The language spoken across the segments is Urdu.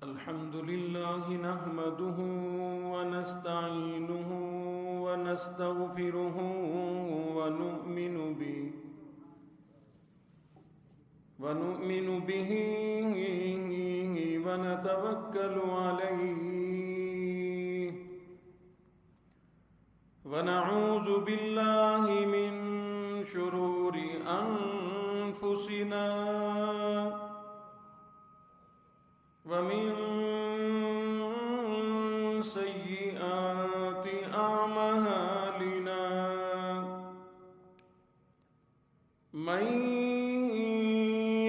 الحمد لله نحمده ونستعينه ونستغفره ونؤمن به ونتوكل عليه ونعوذ بالله من شرور أنفسنا ومن سيئات أعمالنا من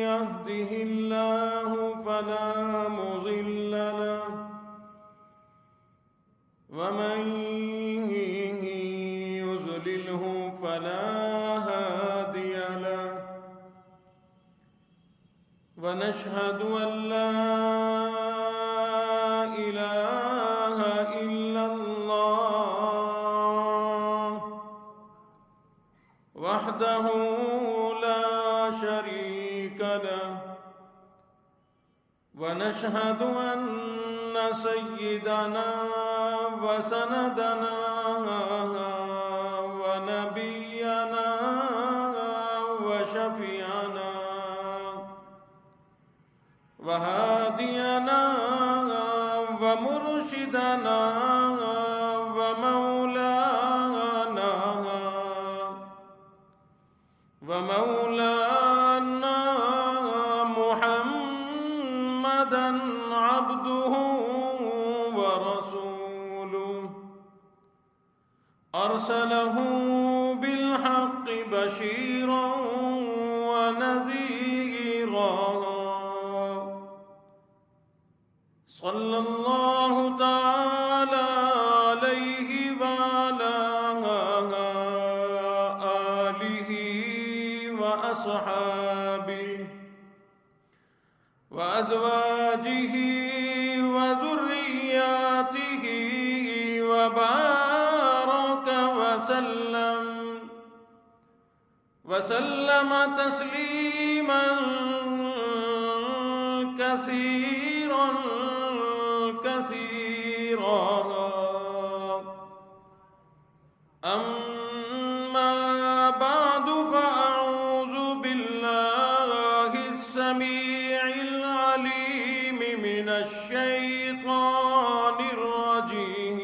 يهده الله فلا مضل له ومن يضلله فلا هادي له ونشهد أن لا إله إلا الله وحده لا شريك له ونشهد أن سيدنا وسندنا ونبينا وشفيعنا وهادينا ومرشدنا ومولانا محمدا عبده ورسوله أرسله بالحق بشيرا ونذيرا صلى الله تعالى عليه وعلى آله وأصحابه وأزواجه وذرياته وبارك وسلم تسليما كثيرا أما بعد فأعوذ بالله السميع العليم من الشيطان الرجيم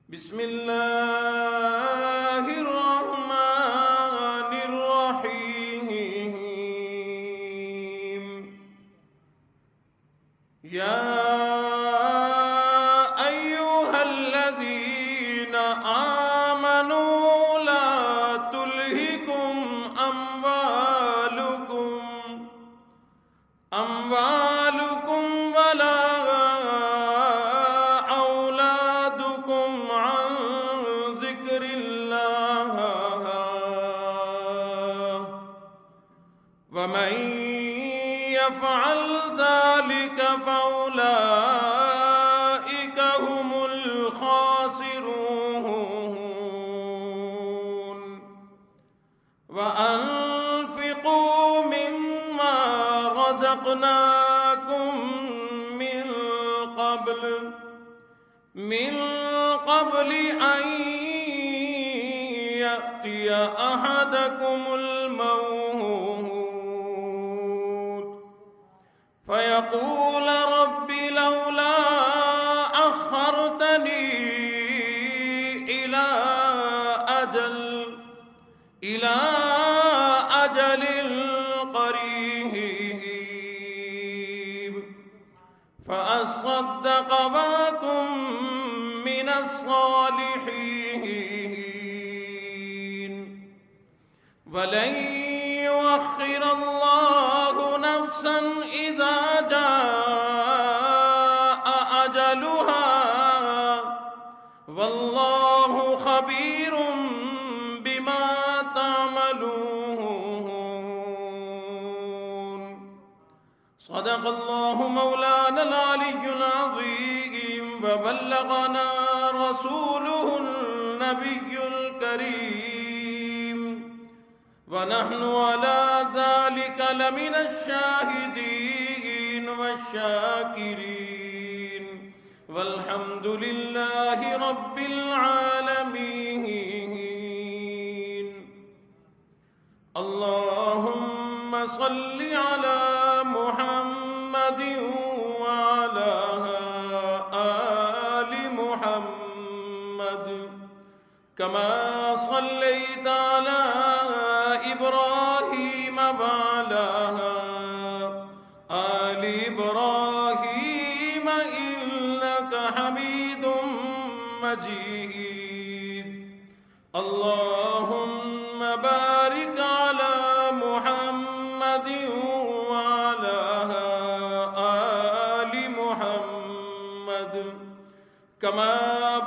بسم الله الرحمن الرحيم يا أيها الذين آمنوا لا تلهكم أموالكم ولا أولادكم عن ذكر الله ومن يفعل ذلك فأولئك هم الخاسرون وأنفقوا مما رزقناكم من قبل أن يأتي أحدكم الموت فيقول رب لولا أخرتني إلى أجل قريب فأصدق وأكن من الصالحين ولن يؤخر الله نفسا إذا جاء أجلها والله خبير بما تعملون صدق الله مولانا العلي العظيم وبلغنا رسوله النبي الكريم ونحن على ذلك لمن الشاهدين والشاكرين والحمد لله رب العالمين. اللهم صل على محمد وعلى آل محمد كما صليت على إبراهيم وعلى آل إبراهيم إنك حميد مجيد. اللهم بارك على محمد وعلى آل محمد كما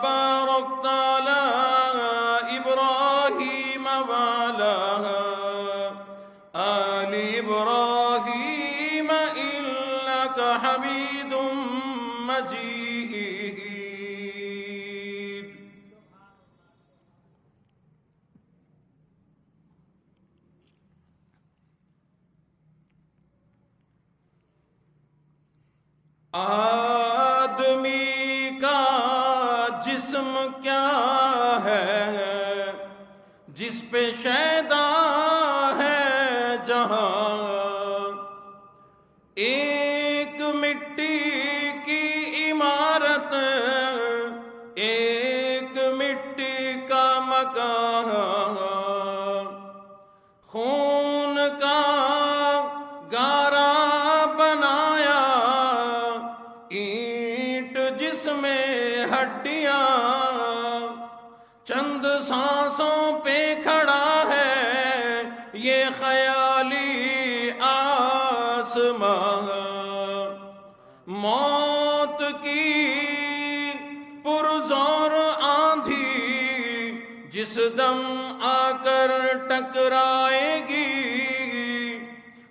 باركت على إبراهيم وعلى آل إبراهيم إنك حميد مجيد. آدمی کا جسم کیا ہے جس پہ شیدا ہے جہاں، ایک مٹی کی عمارت ایک مٹی کا مکان، خون کا گارا بنایا اینٹ جس میں ہڈیاں، چند سانسوں پہ کھڑا ہے یہ خیالی آسمان. موت کی پرزور آندھی جس دم آ کر ٹکرائے گی،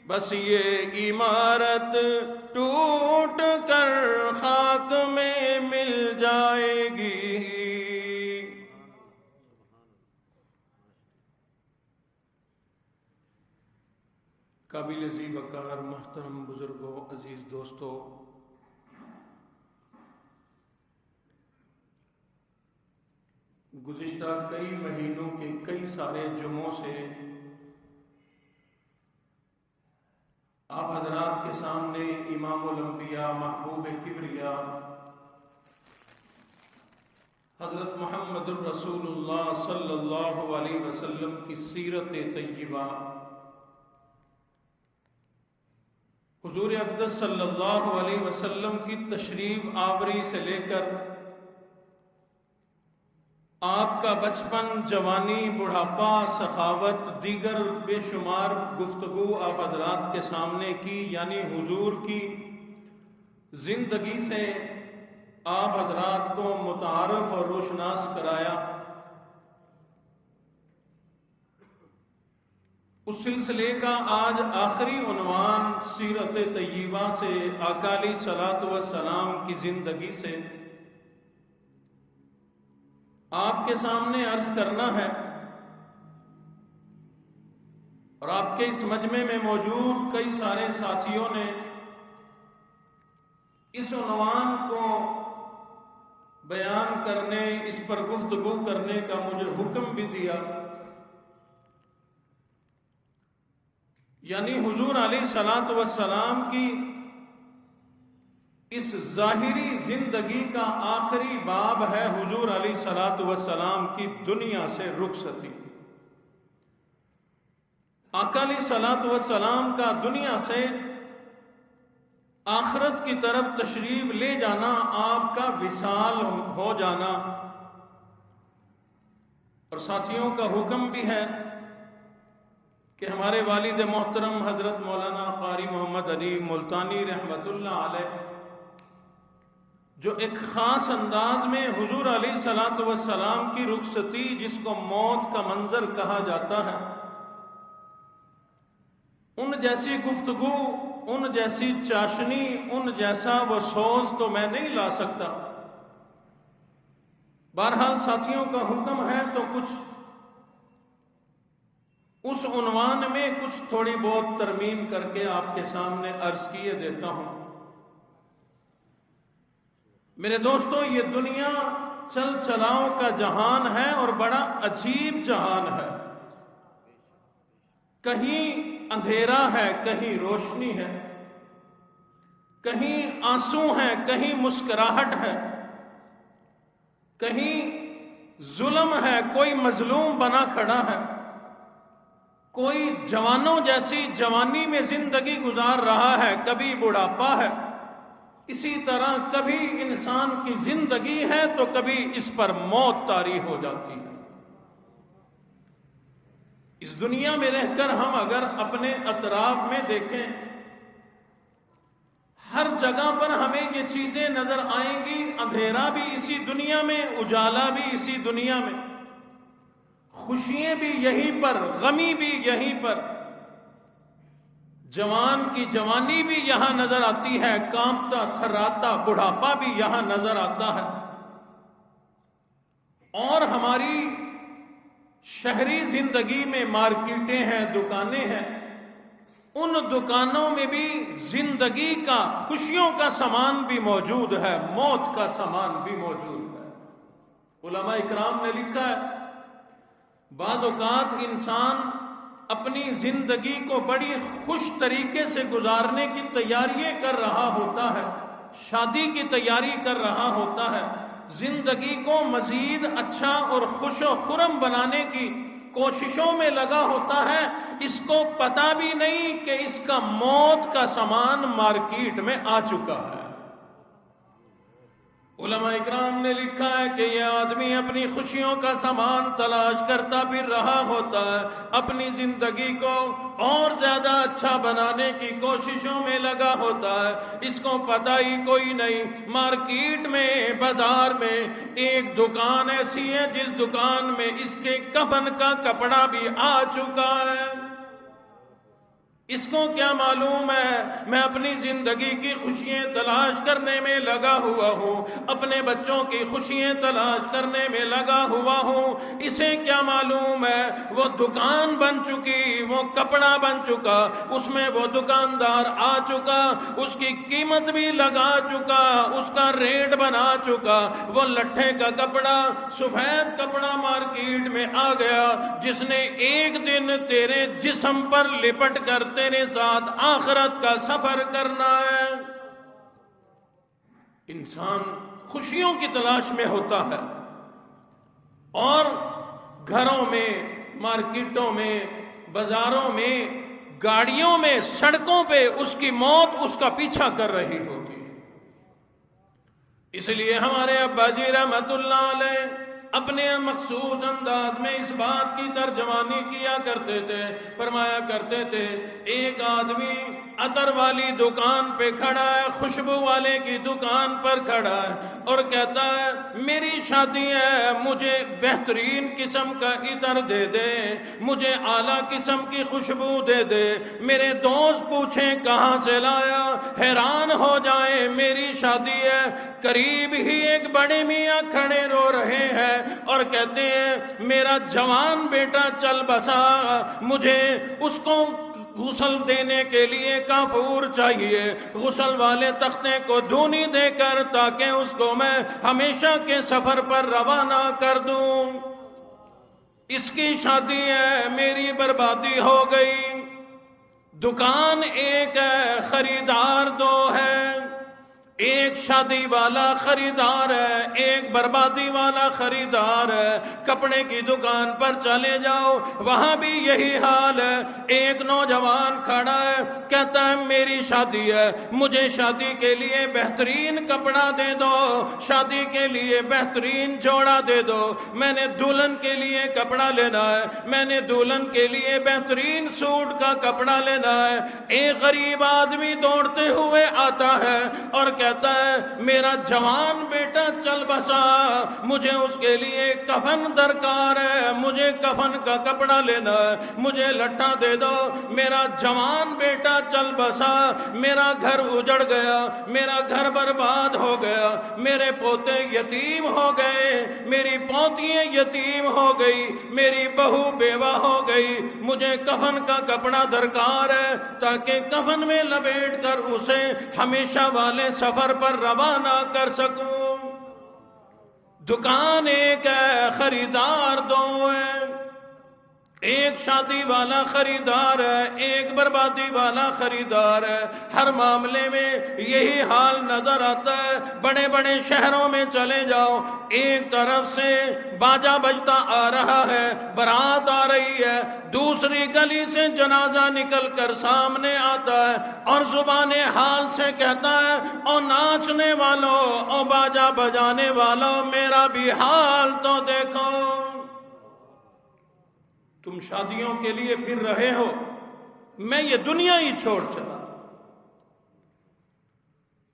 بس یہ عمارت ٹوٹ کر خاک میں مل جائے گی. قابل ذی وقار محترم بزرگوں، عزیز دوستو، گزشتہ کئی مہینوں کے کئی سارے جمعوں سے آپ حضرات کے سامنے امام الانبیاء محبوب کبریا حضرت محمد الرسول اللہ صلی اللہ علیہ وسلم کی سیرت طیبہ، حضور اقدس صلی اللہ علیہ وسلم کی تشریف آوری سے لے کر آپ کا بچپن، جوانی، بڑھاپا، سخاوت، دیگر بے شمار گفتگو آپ حضرات کے سامنے کی، یعنی حضور کی زندگی سے آپ حضرات کو متعارف اور روشناس کرایا. اس سلسلے کا آج آخری عنوان سیرت طیبہ سے، آقا علیہ الصلوۃ والسلام کی زندگی سے آپ کے سامنے عرض کرنا ہے. اور آپ کے اس مجمع میں موجود کئی سارے ساتھیوں نے اس عنوان کو بیان کرنے، اس پر گفتگو کرنے کا مجھے حکم بھی دیا. یعنی حضور علیہ الصلوۃ والسلام کی اس ظاہری زندگی کا آخری باب ہے حضور علیہ الصلوۃ والسلام کی دنیا سے رخصتی. آقا علیہ الصلوۃ والسلام کا دنیا سے آخرت کی طرف تشریف لے جانا، آپ کا وصال ہو جانا. اور ساتھیوں کا حکم بھی ہے کہ ہمارے والد محترم حضرت مولانا قاری محمد علی ملتانی رحمۃ اللہ علیہ جو ایک خاص انداز میں حضور علیہ الصلوۃ والسلام کی رخصتی، جس کو موت کا منظر کہا جاتا ہے، ان جیسی گفتگو، ان جیسی چاشنی، ان جیسا وہ سوز تو میں نہیں لا سکتا. بہرحال ساتھیوں کا حکم ہے تو کچھ اس عنوان میں کچھ تھوڑی بہت ترمیم کر کے آپ کے سامنے عرض کیے دیتا ہوں۔ میرے دوستو، یہ دنیا چل چلاؤ کا جہان ہے اور بڑا عجیب جہان ہے۔ کہیں اندھیرا ہے، کہیں روشنی ہے، کہیں آنسو ہیں، کہیں مسکراہٹ ہے، کہیں ظلم ہے، کوئی مظلوم بنا کھڑا ہے، کوئی جوانوں جیسی جوانی میں زندگی گزار رہا ہے، کبھی بڑھاپا ہے۔ اسی طرح کبھی انسان کی زندگی ہے تو کبھی اس پر موت طاری ہو جاتی ہے۔ اس دنیا میں رہ کر ہم اگر اپنے اطراف میں دیکھیں، ہر جگہ پر ہمیں یہ چیزیں نظر آئیں گی۔ اندھیرا بھی اسی دنیا میں، اجالا بھی اسی دنیا میں، خوشیاں بھی یہیں پر، غمی بھی یہیں پر، جوان کی جوانی بھی یہاں نظر آتی ہے، کانپتا تھراتا بڑھاپا بھی یہاں نظر آتا ہے۔ اور ہماری شہری زندگی میں مارکیٹیں ہیں، دکانیں ہیں، ان دکانوں میں بھی زندگی کا، خوشیوں کا سامان بھی موجود ہے، موت کا سامان بھی موجود ہے۔ علماء اکرام نے لکھا ہے، بعض اوقات انسان اپنی زندگی کو بڑی خوش طریقے سے گزارنے کی تیاریاں کر رہا ہوتا ہے، شادی کی تیاری کر رہا ہوتا ہے، زندگی کو مزید اچھا اور خوش و خرم بنانے کی کوششوں میں لگا ہوتا ہے، اس کو پتہ بھی نہیں کہ اس کا موت کا سامان مارکیٹ میں آ چکا ہے۔ علماء اکرام نے لکھا ہے کہ یہ آدمی اپنی خوشیوں کا سامان تلاش کرتا پھر رہا ہوتا ہے، اپنی زندگی کو اور زیادہ اچھا بنانے کی کوششوں میں لگا ہوتا ہے، اس کو پتہ ہی کوئی نہیں مارکیٹ میں، بازار میں ایک دکان ایسی ہے جس دکان میں اس کے کفن کا کپڑا بھی آ چکا ہے۔ اس کو کیا معلوم ہے میں اپنی زندگی کی خوشیاں تلاش کرنے میں لگا ہوا ہوں، اپنے بچوں کی خوشیاں تلاش کرنے میں لگا ہوا ہوں۔ اسے کیا معلوم ہے وہ دکان بن چکی، وہ کپڑا بن چکا، اس میں وہ دکاندار آ چکا، اس کی قیمت بھی لگا چکا، اس کا ریٹ بنا چکا، وہ لٹھے کا کپڑا، سفید کپڑا مارکیٹ میں آ گیا، جس نے ایک دن تیرے جسم پر لپٹ کر تیرے ساتھ آخرت کا سفر کرنا ہے۔ انسان خوشیوں کی تلاش میں ہوتا ہے، اور گھروں میں، مارکیٹوں میں، بازاروں میں، گاڑیوں میں، سڑکوں پہ اس کی موت اس کا پیچھا کر رہی ہوتی ہے۔ اس لیے ہمارے ابا جی رحمت اللہ علیہ اپنے مخصوص انداز میں اس بات کی ترجمانی کیا کرتے تھے، فرمایا کرتے تھے، ایک آدمی عطر والی دکان پہ کھڑا ہے، خوشبو والے کی دکان پر کھڑا ہے، اور کہتا ہے میری شادی ہے، مجھے بہترین قسم کا عطر دے دے، مجھے اعلیٰ قسم کی خوشبو دے دے۔ میرے دوست پوچھیں کہاں سے لایا، حیران ہو جائیں، میری شادی ہے۔ قریب ہی ایک بڑے میاں کھڑے رو رہے ہیں اور کہتے ہیں میرا جوان بیٹا چل بسا، مجھے اس کو غسل دینے کے لیے کافور چاہیے، غسل والے تختے کو دھونی دے کر تاکہ اس کو میں ہمیشہ کے سفر پر روانہ کر دوں۔ اس کی شادی ہے، میری بربادی ہو گئی۔ دکان ایک ہے، خریدار دو ہے، ایک شادی والا خریدار ہے، ایک بربادی والا خریدار ہے۔ کپڑے کی دکان پر چلے جاؤ، وہاں بھی یہی حال ہے۔ ایک نوجوان کھڑا ہے، کہتا ہے میری شادی ہے، مجھے شادی کے لیے بہترین کپڑا دے دو، شادی کے لیے بہترین جوڑا دے دو، میں نے دلہن کے لیے کپڑا لینا ہے، میں نے دلہن کے لیے بہترین سوٹ کا کپڑا لینا ہے۔ ایک غریب آدمی دوڑتے ہوئے آتا ہے اور کہتا کہتا ہے میرا جوان بیٹا چل بسا، مجھے اس کے لیے کفن درکار ہے، مجھے کفن کا کپڑا لینا ہے، مجھے لٹا دے دو۔ میرا جوان بیٹا چل بسا، میرا گھر اجڑ گیا، میرا گھر برباد ہو گیا، میرے پوتے یتیم ہو گئے، میری پوتیاں یتیم ہو گئی، میری بہو بیوہ ہو گئی، مجھے کفن کا کپڑا درکار ہے تاکہ کفن میں لپیٹ کر اسے ہمیشہ والے سفر پر روانہ کر سکوں۔ دکان ایک ہے، خریدار دو ہے، ایک شادی والا خریدار ہے، ایک بربادی والا خریدار ہے۔ ہر معاملے میں یہی حال نظر آتا ہے۔ بڑے بڑے شہروں میں چلے جاؤ، ایک طرف سے باجا بجتا آ رہا ہے، بارات آ رہی ہے، دوسری گلی سے جنازہ نکل کر سامنے آتا ہے اور زبان حال سے کہتا ہے او ناچنے والوں، او باجا بجانے والوں، میرا بھی حال تو دیکھو۔ تم شادیوں کے لیے پھر رہے ہو، میں یہ دنیا ہی چھوڑ چلا۔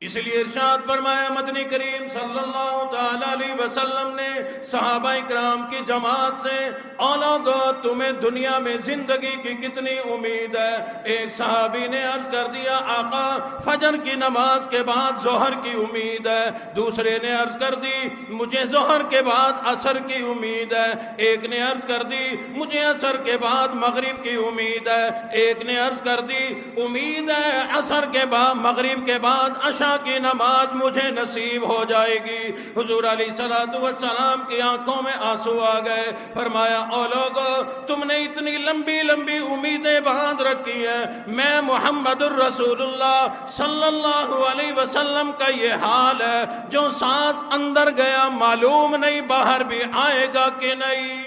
اس لیے ارشاد فرمایا مدنی کریم صلی اللہ تعالی علیہ وسلم نے صحابہ اکرام کی جماعت سے، او لوگو تمہیں دنیا میں زندگی کی کتنی امید ہے؟ ایک صحابی نے عرض کر دیا آقا فجر کی نماز کے بعد ظہر کی امید ہے، دوسرے نے عرض کر دی مجھے ظہر کے بعد عصر کی امید ہے، ایک نے عرض کر دی مجھے عصر کے بعد مغرب کی امید ہے، ایک نے عرض کر دی امید ہے عصر کے بعد مغرب کے بعد عشاء کی نماز مجھے نصیب ہو جائے گی۔ حضور علیہ السلام کی آنکھوں میں آنسو آ گئے، فرمایا او لوگو تم نے اتنی لمبی لمبی امیدیں باندھ رکھی ہیں، میں محمد الرسول اللہ صلی اللہ علیہ وسلم کا یہ حال ہے، جو سانس اندر گیا معلوم نہیں باہر بھی آئے گا کہ نہیں،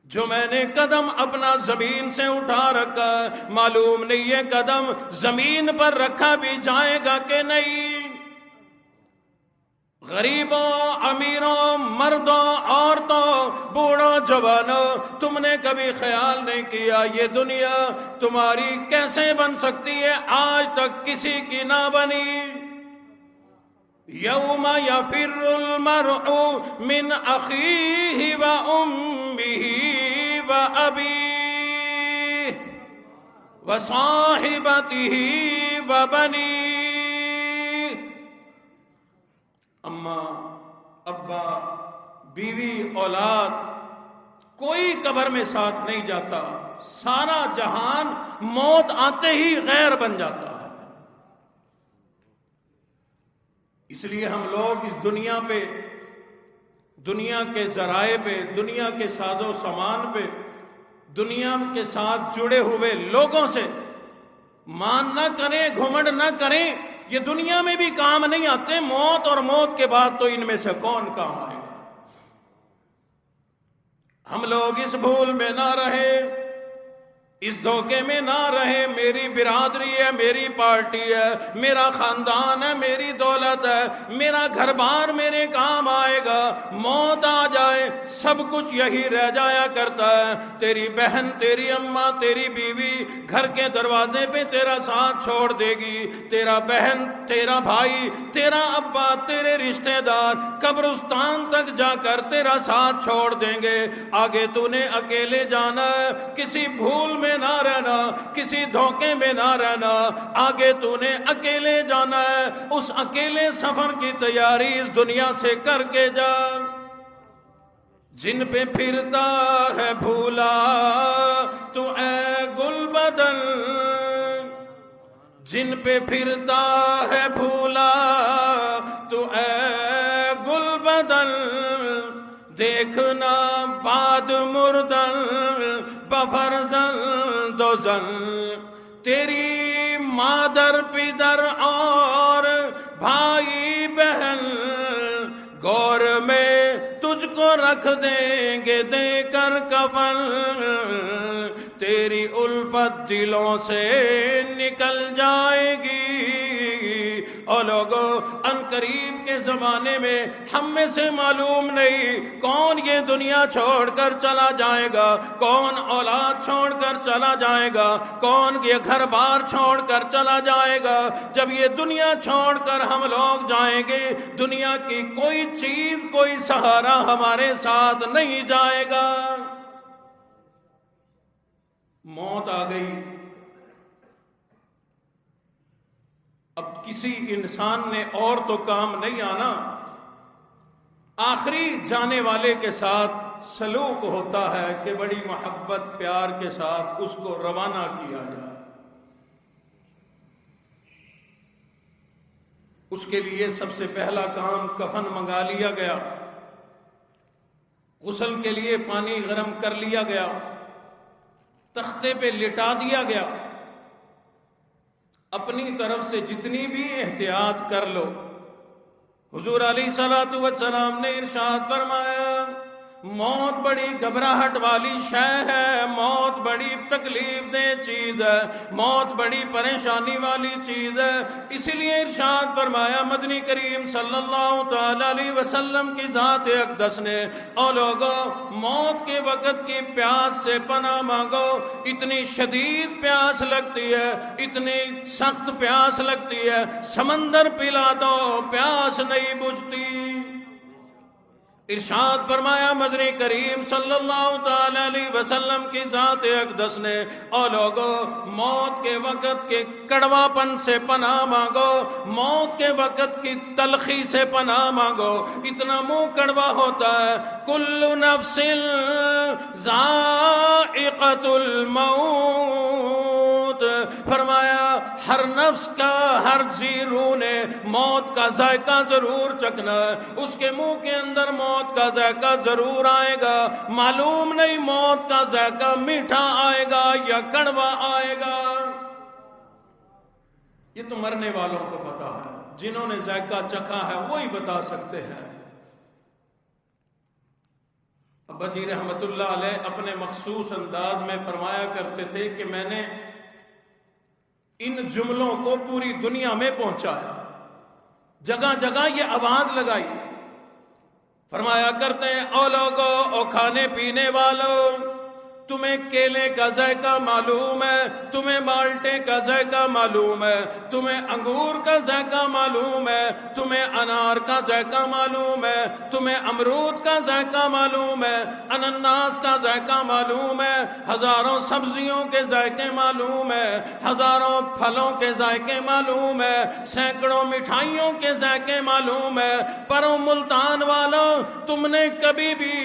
جو میں نے قدم اپنا زمین سے اٹھا رکھا معلوم نہیں یہ قدم زمین پر رکھا بھی جائے گا کہ نہیں۔ غریبوں، امیروں، مردوں، عورتوں، بوڑھوں، جوانوں، تم نے کبھی خیال نہیں کیا یہ دنیا تمہاری کیسے بن سکتی ہے؟ آج تک کسی کی نہ بنی۔ یوم یفر المرء من اخیہ و امہ و ابیہ و صاحبتہ و بنیہ۔ اماں، ابا، بیوی، اولاد، کوئی قبر میں ساتھ نہیں جاتا، سارا جہان موت آتے ہی غیر بن جاتا ہے۔ اس لیے ہم لوگ اس دنیا پہ، دنیا کے ذرائع پہ، دنیا کے ساز و سامان پہ، دنیا کے ساتھ جڑے ہوئے لوگوں سے مان نہ کریں، گھمنڈ نہ کریں، یہ دنیا میں بھی کام نہیں آتے، موت اور موت کے بعد تو ان میں سے کون کام آئے گا؟ ہم لوگ اس بھول میں نہ رہے، اس دھوکے میں نہ رہے، میری برادری ہے، میری پارٹی ہے، میرا خاندان ہے، میری دولت ہے، میرا گھر بار میرے کام آئے گا، موت آ جائے سب کچھ یہی رہ جایا کرتا ہے۔ تیری بہن، تیری اماں، تیری بیوی گھر کے دروازے پہ تیرا ساتھ چھوڑ دے گی، تیرا بہن، تیرا بھائی، تیرا ابا، تیرے رشتہ دار قبرستان تک جا کر تیرا ساتھ چھوڑ دیں گے۔ آگے تو نے اکیلے جانا ہے، کسی بھول میں نہ رہنا، کسی دھوکے میں نہ رہنا، آگے تو نے اکیلے جانا ہے، اس اکیلے سفر کی تیاری اس دنیا سے کر کے جا۔ جن پہ پھرتا ہے بھولا تو اے گل بدل، جن پہ پھرتا ہے بھولا تو اے گل بدل، دیکھنا باد مردن بفرزند و زن، تیری مادر پدر اور بھائی بہن گور میں تجھ کو رکھ دیں گے دے کر کفن، تیری الفت دلوں سے نکل جائے گی اور لوگوں ان قریب کے زمانے میں ہم میں سے معلوم نہیں کون یہ دنیا چھوڑ کر چلا جائے گا، کون اولاد چھوڑ کر چلا جائے گا، کون یہ گھر بار چھوڑ کر چلا جائے گا۔ جب یہ دنیا چھوڑ کر ہم لوگ جائیں گے، دنیا کی کوئی چیز، کوئی سہارا ہمارے ساتھ نہیں جائے گا۔ موت آ گئی، اب کسی انسان نے اور تو کام نہیں آنا، آخری جانے والے کے ساتھ سلوک ہوتا ہے کہ بڑی محبت پیار کے ساتھ اس کو روانہ کیا جائے۔ اس کے لیے سب سے پہلا کام کفن منگا لیا گیا، غسل کے لیے پانی گرم کر لیا گیا، تختے پہ لٹا دیا گیا۔ اپنی طرف سے جتنی بھی احتیاط کر لو، حضور علیہ الصلوۃ والسلام نے ارشاد فرمایا موت بڑی گھبراہٹ والی شے ہے، موت بڑی تکلیف دہ چیز ہے، موت بڑی پریشانی والی چیز ہے۔ اس لیے ارشاد فرمایا مدنی کریم صلی اللہ تعالی علیہ وسلم کی ذات اقدس نے، او لوگوں موت کے وقت کی پیاس سے پناہ مانگو، اتنی شدید پیاس لگتی ہے، اتنی سخت پیاس لگتی ہے، سمندر پلا دو پیاس نہیں بجھتی۔ ارشاد فرمایا مدنی کریم صلی اللہ تعالی علیہ وسلم کی ذات اقدس نے، او لوگوں موت کے وقت کے کڑوا پن سے پناہ مانگو، موت کے وقت کی تلخی سے پناہ مانگو، اتنا منہ کڑوا ہوتا ہے۔ کل نفس ذائقۃ الموت، فرمایا ہر نفس کا، ہر جی روح نے موت کا ذائقہ ضرور چکھنا ہے، اس کے منہ کے اندر موت کا ذائقہ ضرور آئے گا، معلوم نہیں موت کا ذائقہ میٹھا آئے گا یا کڑوا آئے گا۔ یہ تو مرنے والوں کو پتا ہے، جنہوں نے ذائقہ چکھا ہے وہی بتا سکتے ہیں۔ ابا جی رحمت اللہ علیہ اپنے مخصوص انداز میں فرمایا کرتے تھے کہ میں نے ان جملوں کو پوری دنیا میں پہنچایا، جگہ جگہ یہ آواز لگائی۔ فرمایا کرتے ہیں او لوگو، او کھانے پینے والوں، تمہیں کیلے کا ذائقہ معلوم ہے، تمہیں مالٹے کا ذائقہ معلوم ہے، تمہیں انگور کا ذائقہ معلوم ہے، تمہیں انار کا ذائقہ معلوم ہے، تمہیں امرود کا ذائقہ معلوم ہے، انناس کا ذائقہ معلوم ہے، ہزاروں سبزیوں کے ذائقے معلوم ہے، ہزاروں پھلوں کے ذائقے معلوم ہے، سینکڑوں مٹھائیوں کے ذائقے معلوم ہے، پر ملتان والوں تم نے کبھی بھی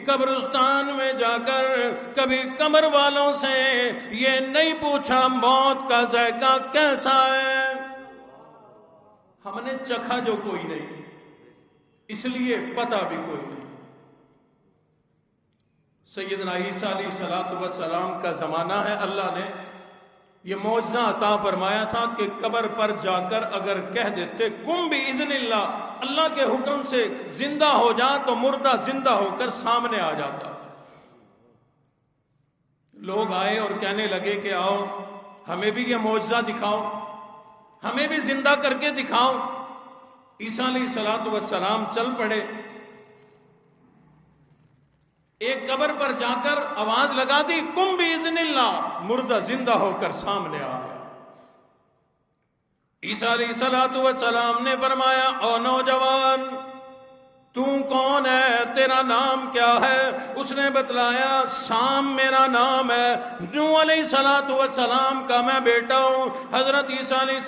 قبرستان میں جا کر کبھی قبر والوں سے یہ نہیں پوچھا موت کا ذائقہ کیسا ہے؟ ہم نے چکھا جو کوئی نہیں، اس لیے پتہ بھی کوئی نہیں۔ سیدنا عیسیٰ علیہ السلام کا زمانہ ہے، اللہ نے یہ معجزہ عطا فرمایا تھا کہ قبر پر جا کر اگر کہہ دیتے قم بِإِذْنِ اللہ، اللہ کے حکم سے زندہ ہو جا، تو مردہ زندہ ہو کر سامنے آ جاتا۔ لوگ آئے اور کہنے لگے کہ آؤ ہمیں بھی یہ معجزہ دکھاؤ، ہمیں بھی زندہ کر کے دکھاؤ۔ عیسیٰ علیہ السلام چل پڑے، ایک قبر پر جا کر آواز لگا دی قم بِإِذْنِ اللہ، مردہ زندہ ہو کر سامنے آ گیا۔ عیسیٰ علیہ السلام نے فرمایا او نوجوان تو کون ہے، تیرا نام کیا ہے؟ اس نے بتلایا سام میرا نام ہے، نوح علیہ السلام کا میں بیٹا ہوں۔ حضرت عیسیٰ علیہ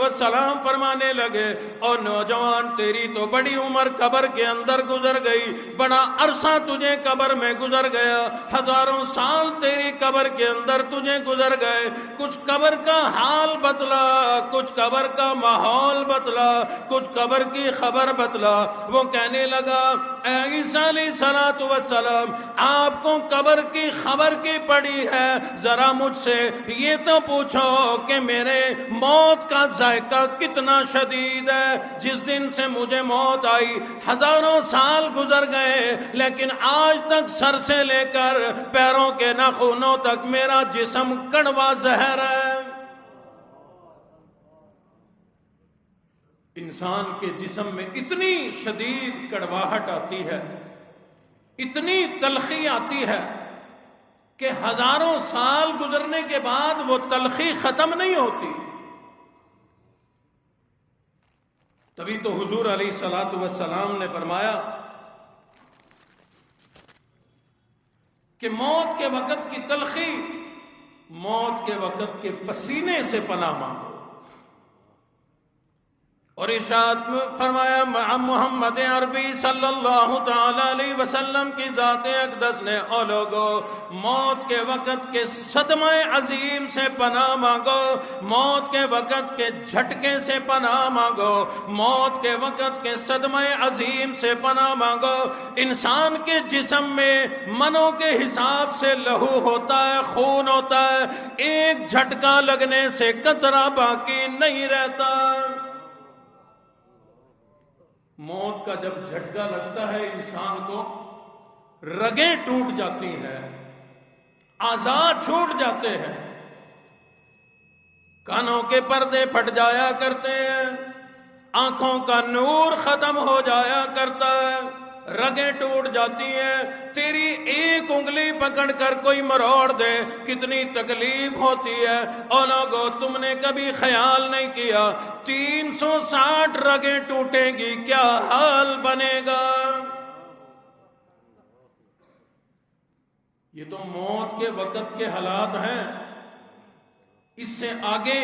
السلام فرمانے لگے اور نوجوان تیری تو بڑی عمر قبر کے اندر گزر گئی، بڑا عرصہ تجھے قبر میں گزر گیا، ہزاروں سال تیری قبر کے اندر تجھے گزر گئے، کچھ قبر کا حال بتلا، کچھ قبر کا ماحول بتلا، کچھ قبر کی خبر بتلا۔ وہ کہنے لگا اے عیسیٰ علیہ السلام آپ کو قبر کی خبر کی پڑی ہے، ذرا مجھ سے یہ تو پوچھو کہ میرے موت کا ذائقہ کتنا شدید ہے۔ جس دن سے مجھے موت آئی ہزاروں سال گزر گئے، لیکن آج تک سر سے لے کر پیروں کے ناخنوں تک میرا جسم کڑوا زہر ہے۔ انسان کے جسم میں اتنی شدید کڑواہٹ آتی ہے، اتنی تلخی آتی ہے کہ ہزاروں سال گزرنے کے بعد وہ تلخی ختم نہیں ہوتی۔ تبھی تو حضور علیہ الصلوۃ والسلام نے فرمایا کہ موت کے وقت کی تلخی، موت کے وقت کے پسینے سے پناہ مانگو۔ اور ارشاد فرمایا محمد عربی صلی اللہ تعالی علیہ وسلم کی ذات اقدس نے، او لوگو موت کے وقت کے صدمہ عظیم سے پناہ مانگو، موت کے وقت کے جھٹکے سے پناہ مانگو، موت کے وقت کے صدمہ عظیم سے پناہ مانگو۔ انسان کے جسم میں منوں کے حساب سے لہو ہوتا ہے، خون ہوتا ہے، ایک جھٹکا لگنے سے قطرہ باقی نہیں رہتا۔ موت کا جب جھٹکا لگتا ہے انسان کو، رگیں ٹوٹ جاتی ہیں، اعضاء چھوٹ جاتے ہیں، کانوں کے پردے پھٹ جایا کرتے ہیں، آنکھوں کا نور ختم ہو جایا کرتا ہے، رگیں ٹوٹ جاتی ہیں۔ تیری ایک انگلی پکڑ کر کوئی مروڑ دے کتنی تکلیف ہوتی ہے۔ اور لوگو تم نے کبھی خیال نہیں کیا 360 رگیں ٹوٹیں گی کیا حال بنے گا؟ یہ تو موت کے وقت کے حالات ہیں۔ اس سے آگے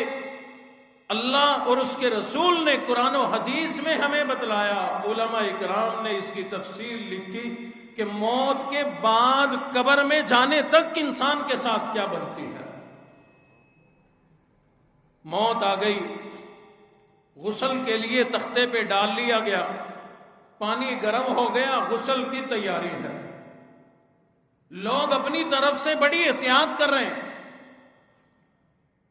اللہ اور اس کے رسول نے قرآن و حدیث میں ہمیں بتلایا، علماء اکرام نے اس کی تفصیل لکھی کہ موت کے بعد قبر میں جانے تک انسان کے ساتھ کیا بنتی ہے۔ موت آ گئی، غسل کے لیے تختے پہ ڈال لیا گیا، پانی گرم ہو گیا، غسل کی تیاری ہے، لوگ اپنی طرف سے بڑی احتیاط کر رہے ہیں،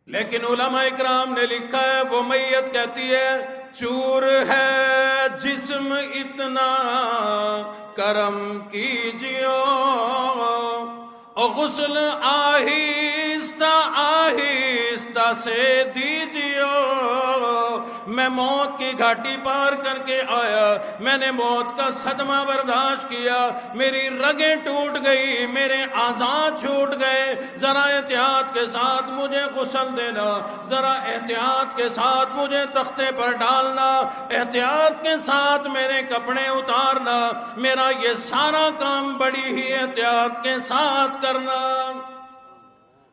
لیکن علماء اکرام نے لکھا ہے وہ میت کہتی ہے چور ہے جسم اتنا کرم کیجیو، اور غسل آہستہ آہستہ سے دیجیو۔ میں موت کی گھاٹی پار کر کے آیا، میں نے موت کا صدمہ برداشت کیا، میری رگیں ٹوٹ گئی، میرے اعضاء چھوٹ گئے، ذرا احتیاط کے ساتھ مجھے غسل دینا، ذرا احتیاط کے ساتھ مجھے تختے پر ڈالنا، احتیاط کے ساتھ میرے کپڑے اتارنا، میرا یہ سارا کام بڑی ہی احتیاط کے ساتھ کرنا۔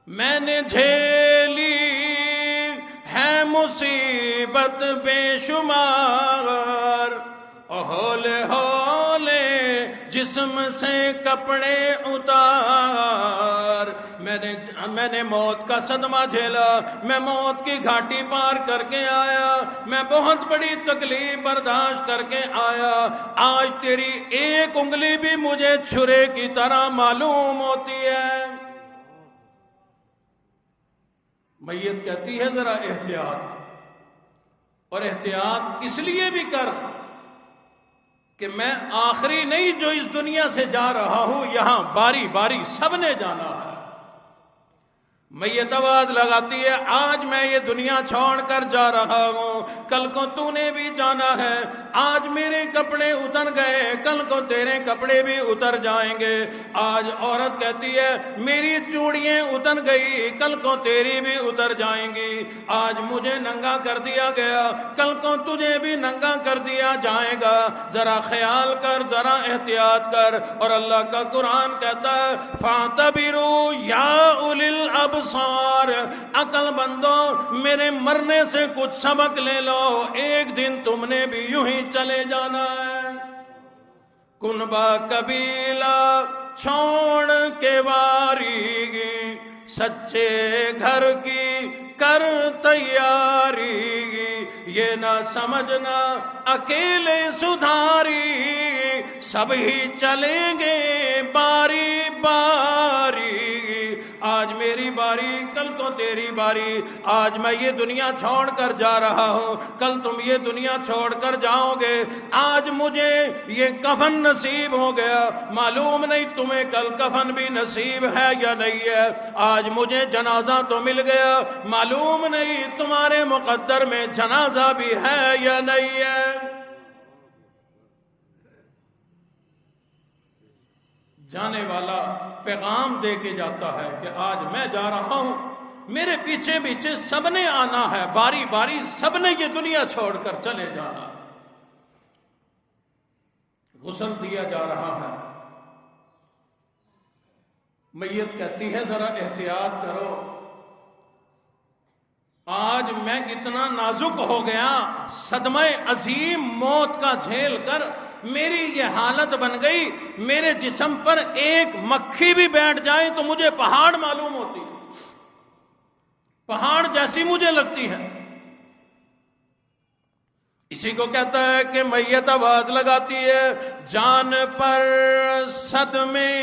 میں نے جھیلی ہے مصیبت بے شمار، ہولے ہولے جسم سے کپڑے اتار، میں نے موت کا صدمہ جھیلا، میں موت کی گھاٹی پار کر کے آیا، میں بہت بڑی تکلیف برداشت کر کے آیا، آج تیری ایک انگلی بھی مجھے چھرے کی طرح معلوم ہوتی ہے۔ میت کہتی ہے ذرا احتیاط، اور احتیاط اس لیے بھی کر کہ میں آخری نہیں جو اس دنیا سے جا رہا ہوں، یہاں باری باری سب نے جانا ہے۔ میت آواز لگاتی ہے آج میں یہ دنیا چھوڑ کر جا رہا ہوں، کل کو تو نے بھی جانا ہے، آج میرے کپڑے اتر گئے، کل کو تیرے کپڑے بھی اتر جائیں گے۔ آج عورت کہتی ہے میری چوڑیاں اتر گئی، کل کو تیری بھی اتر جائیں گی، آج مجھے ننگا کر دیا گیا، کل کو تجھے بھی ننگا کر دیا جائے گا، ذرا خیال کر، ذرا احتیاط کر۔ اور اللہ کا قرآن کہتا ہے فَاعْتَبِرُوا يَا أُولِي الْأَبْصَارِ، عقل بندو میرے مرنے سے کچھ سبق لے لو، ایک دن تم نے بھی یوں ہی چلے جانا ہے۔ کنبا قبیلہ چھوڑ کے واری گی، سچے گھر کی کر تیاری، یہ نہ سمجھنا اکیلے سدھاری، سب ہی چلیں گے باری باری، آج میری باری، کل کو تیری باری، آج میں یہ دنیا چھوڑ کر جا رہا ہوں، کل تم یہ دنیا چھوڑ کر جاؤ گے، آج مجھے یہ کفن نصیب ہو گیا، معلوم نہیں تمہیں کل کفن بھی نصیب ہے یا نہیں ہے، آج مجھے جنازہ تو مل گیا، معلوم نہیں تمہارے مقدر میں جنازہ بھی ہے یا نہیں ہے۔ جانے والا پیغام دے کے جاتا ہے کہ آج میں جا رہا ہوں، میرے پیچھے پیچھے سب نے آنا ہے، باری باری سب نے یہ دنیا چھوڑ کر چلے جانا ہے۔ غسل دیا جا رہا ہے، میت کہتی ہے ذرا احتیاط کرو، آج میں اتنا نازک ہو گیا، صدمہ عظیم موت کا جھیل کر میری یہ حالت بن گئی، میرے جسم پر ایک مکھی بھی بیٹھ جائے تو مجھے پہاڑ معلوم ہوتی ہے، پہاڑ جیسی مجھے لگتی ہے۔ اسی کو کہتا ہے کہ میت آواز لگاتی ہے، جان پر صدمے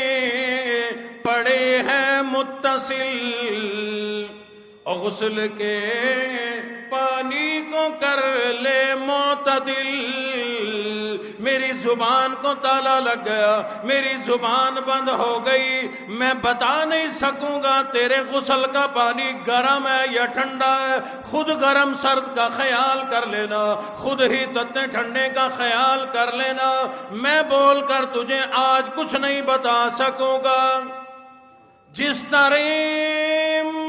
پڑے ہیں متصل، اور غسل کے پانی کو کر لے معتدل۔ میری زبان کو تالا لگ گیا، میری زبان بند ہو گئی، میں بتا نہیں سکوں گا تیرے غسل کا پانی گرم ہے یا ٹھنڈا ہے، خود گرم سرد کا خیال کر لینا، خود ہی تتنے ٹھنڈے کا خیال کر لینا، میں بول کر تجھے آج کچھ نہیں بتا سکوں گا۔ جس طرح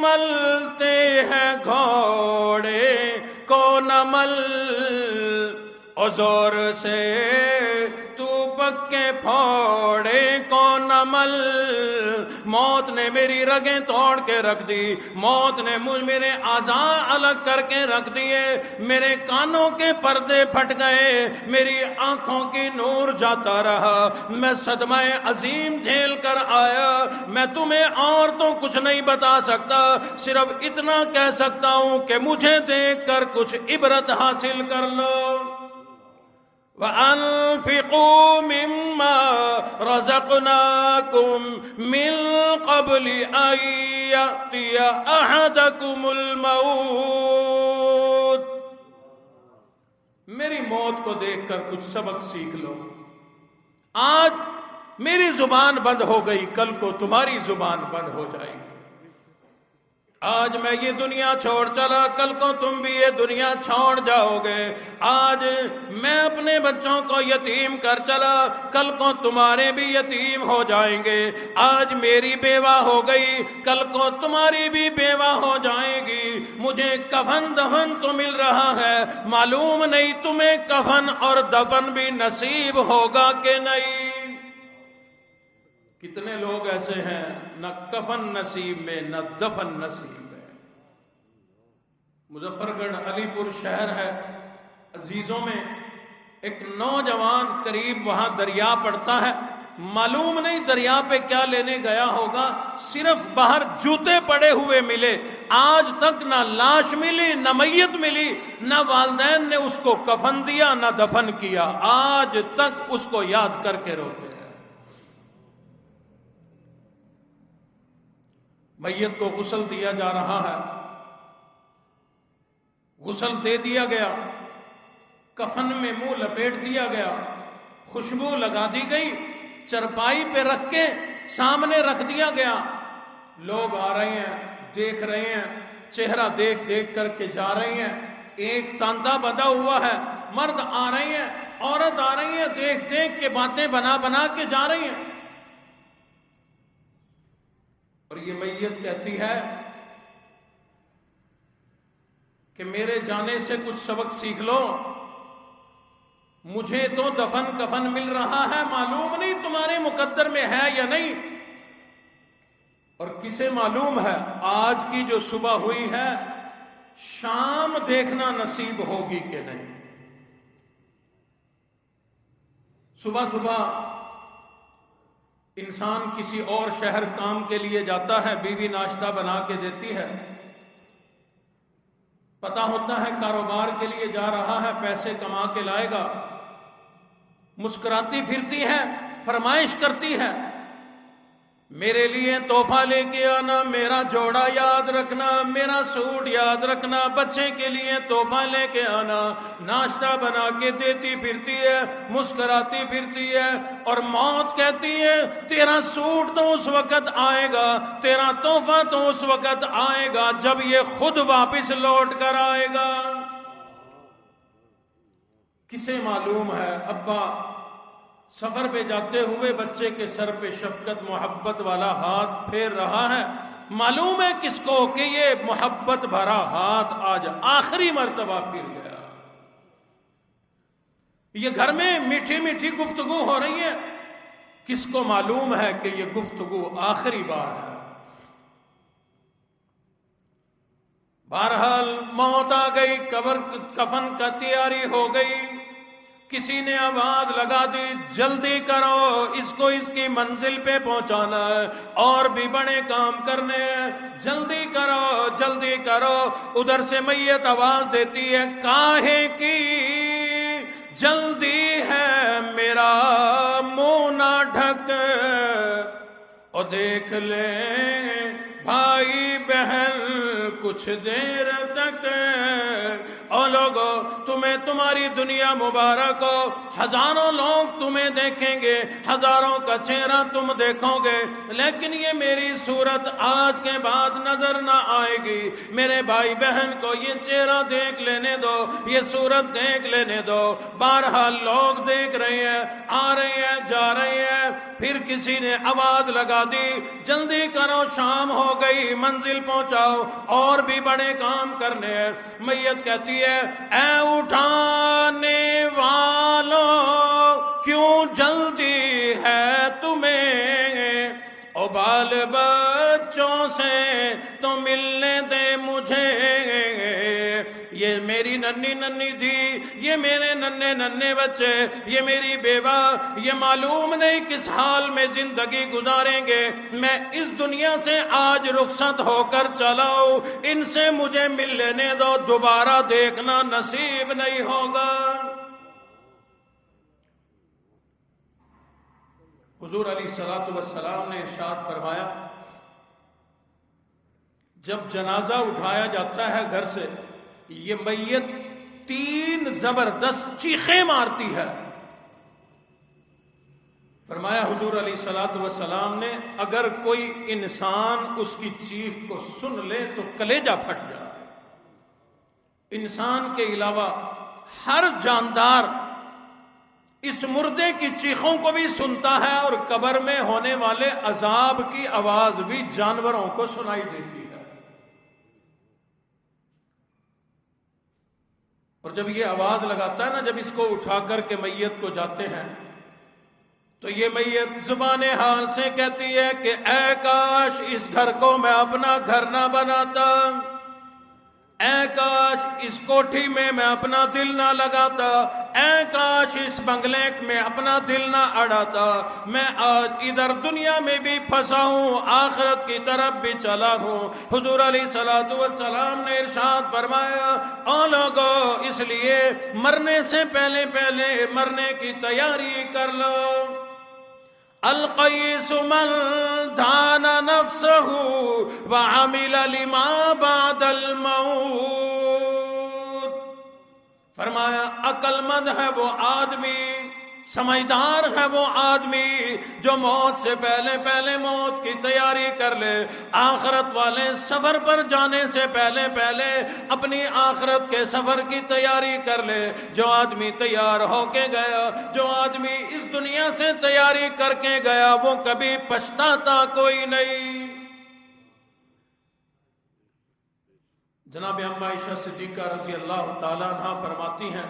ملتے ہیں گھوڑے کو نمل، اور زور سے تو پکے پھوڑے کو نمل، موت نے میری رگیں توڑ کے رکھ دی، موت نے میرے اعضاء الگ کر کے رکھ دیے، میرے کانوں کے پردے پھٹ گئے، میری آنکھوں کی نور جاتا رہا، میں صدمہ عظیم جھیل کر آیا، میں تمہیں اور تو کچھ نہیں بتا سکتا، صرف اتنا کہہ سکتا ہوں کہ مجھے دیکھ کر کچھ عبرت حاصل کر لو۔ وَأَنفِقُوا مِمَّا رَزَقْنَاكُم مِّن قَبْلِ أَن يَأْتِيَ أَحَدَكُمُ الْمَوْتُ۔ میری موت کو دیکھ کر کچھ سبق سیکھ لو۔ آج میری زبان بند ہو گئی، کل کو تمہاری زبان بند ہو جائے گی۔ آج میں یہ دنیا چھوڑ چلا، کل کو تم بھی یہ دنیا چھوڑ جاؤ گے۔ آج میں اپنے بچوں کو یتیم کر چلا، کل کو تمہارے بھی یتیم ہو جائیں گے۔ آج میری بیوہ ہو گئی، کل کو تمہاری بھی بیوہ ہو جائے گی۔ مجھے کفن دفن تو مل رہا ہے، معلوم نہیں تمہیں کفن اور دفن بھی نصیب ہوگا کہ نہیں۔ کتنے لوگ ایسے ہیں نہ کفن نصیب میں نہ دفن نصیب میں۔ مظفر گڑھ علی پور شہر ہے، عزیزوں میں ایک نوجوان قریب وہاں دریا پڑتا ہے، معلوم نہیں دریا پہ کیا لینے گیا ہوگا، صرف باہر جوتے پڑے ہوئے ملے، آج تک نہ لاش ملی نہ میت ملی، نہ والدین نے اس کو کفن دیا نہ دفن کیا، آج تک اس کو یاد کر کے روتے ہیں۔ میت کو غسل دیا جا رہا ہے، غسل دے دیا گیا، کفن میں منہ لپیٹ دیا گیا، خوشبو لگا دی گئی، چرپائی پہ رکھ کے سامنے رکھ دیا گیا، لوگ آ رہے ہیں، دیکھ رہے ہیں، چہرہ دیکھ دیکھ کر کے جا رہے ہیں، ایک تانتا بندھا ہوا ہے، مرد آ رہے ہیں، عورت آ رہی ہیں، دیکھ دیکھ کے باتیں بنا بنا کے جا رہی ہیں۔ اور یہ میت کہتی ہے کہ میرے جانے سے کچھ سبق سیکھ لو، مجھے تو دفن کفن مل رہا ہے، معلوم نہیں تمہارے مقدر میں ہے یا نہیں، اور کسے معلوم ہے آج کی جو صبح ہوئی ہے شام دیکھنا نصیب ہوگی کہ نہیں۔ صبح صبح انسان کسی اور شہر کام کے لیے جاتا ہے، بیوی ناشتہ بنا کے دیتی ہے، پتہ ہوتا ہے کاروبار کے لیے جا رہا ہے، پیسے کما کے لائے گا، مسکراتی پھرتی ہے، فرمائش کرتی ہے، میرے لیے تحفہ لے کے آنا، میرا جوڑا یاد رکھنا، میرا سوٹ یاد رکھنا، بچے کے لیے تحفہ لے کے آنا، ناشتہ بنا کے دیتی پھرتی ہے، مسکراتی پھرتی ہے، اور موت کہتی ہے تیرا سوٹ تو اس وقت آئے گا، تیرا تحفہ تو اس وقت آئے گا جب یہ خود واپس لوٹ کر آئے گا۔ کسے معلوم ہے ابا سفر پہ جاتے ہوئے بچے کے سر پہ شفقت محبت والا ہاتھ پھیر رہا ہے، معلوم ہے کس کو کہ یہ محبت بھرا ہاتھ آج آخری مرتبہ پھر گیا۔ یہ گھر میں میٹھی میٹھی گفتگو ہو رہی ہے، کس کو معلوم ہے کہ یہ گفتگو آخری بار ہے۔ بہرحال موت آ گئی، کفن کا تیاری ہو گئی، کسی نے آواز لگا دی جلدی کرو، اس کو اس کی منزل پہ پہنچانا ہے، اور بھی بڑے کام کرنے ہیں، جلدی کرو جلدی کرو۔ ادھر سے میت آواز دیتی ہے کاہے کی جلدی ہے میرا منہ نہ ڈھک، اور دیکھ لے بھائی بہن کچھ دیر تک، اور لوگو تمہیں تمہاری دنیا مبارک ہو، ہزاروں لوگ تمہیں دیکھیں گے، ہزاروں کا چہرہ تم دیکھو گے، لیکن یہ میری صورت آج کے بعد نظر نہ آئے گی۔ میرے بھائی بہن کو یہ چہرہ دیکھ لینے دو، یہ صورت دیکھ لینے دو۔ بہرحال لوگ دیکھ رہے ہیں، آ رہے ہیں جا رہے ہیں، پھر کسی نے آواز لگا دی جلدی کرو شام ہو گئی، منزل پہنچاؤ، اور بھی بڑے کام کرنے ہیں۔ میت کہتی ہے اے اٹھانے والوں کیوں جلدی ہے تمہیں، او بال بچوں سے تو ملنے دے مجھے، یہ میری ننھی ننھی تھی، یہ میرے ننھے ننھے بچے، یہ میری بیوہ، یہ معلوم نہیں کس حال میں زندگی گزاریں گے، میں اس دنیا سے آج رخصت ہو کر چلا ہوں، ان سے مجھے مل لینے دو، دوبارہ دیکھنا نصیب نہیں ہوگا۔ حضور علیہ الصلوۃ والسلام نے ارشاد فرمایا جب جنازہ اٹھایا جاتا ہے گھر سے، یہ میت 3 زبردست چیخیں مارتی ہے۔ فرمایا حضور علیہ الصلوۃ والسلام نے اگر کوئی انسان اس کی چیخ کو سن لے تو کلیجہ پھٹ جائے۔ انسان کے علاوہ ہر جاندار اس مردے کی چیخوں کو بھی سنتا ہے، اور قبر میں ہونے والے عذاب کی آواز بھی جانوروں کو سنائی دیتی ہے۔ اور جب یہ آواز لگاتا ہے نا، جب اس کو اٹھا کر کے میت کو جاتے ہیں تو یہ میت زبان حال سے کہتی ہے کہ اے کاش اس گھر کو میں اپنا گھر نہ بناتا، اے کاش اس کوٹھی میں میں اپنا دل نہ لگاتا، اے کاش اس بنگلے میں اپنا دل نہ اڑاتا، میں آج ادھر دنیا میں بھی پھنسا ہوں، آخرت کی طرف بھی چلا ہوں۔ حضور علیہ الصلوۃ والسلام نے ارشاد فرمایا او لوگو اس لیے مرنے سے پہلے مرنے کی تیاری کر لو۔ القیس من دان نفسه وعمل لما بعد الموت، فرمایا عقل مند ہے وہ آدمی، سمجھدار ہے وہ آدمی جو موت سے پہلے موت کی تیاری کر لے، آخرت والے سفر پر جانے سے پہلے اپنی آخرت کے سفر کی تیاری کر لے۔ جو آدمی تیار ہو کے گیا، جو آدمی اس دنیا سے تیاری کر کے گیا، وہ کبھی پچھتاتا کوئی نہیں۔ جناب اما عائشہ صدیقہ رضی اللہ تعالیٰ عنہ فرماتی ہیں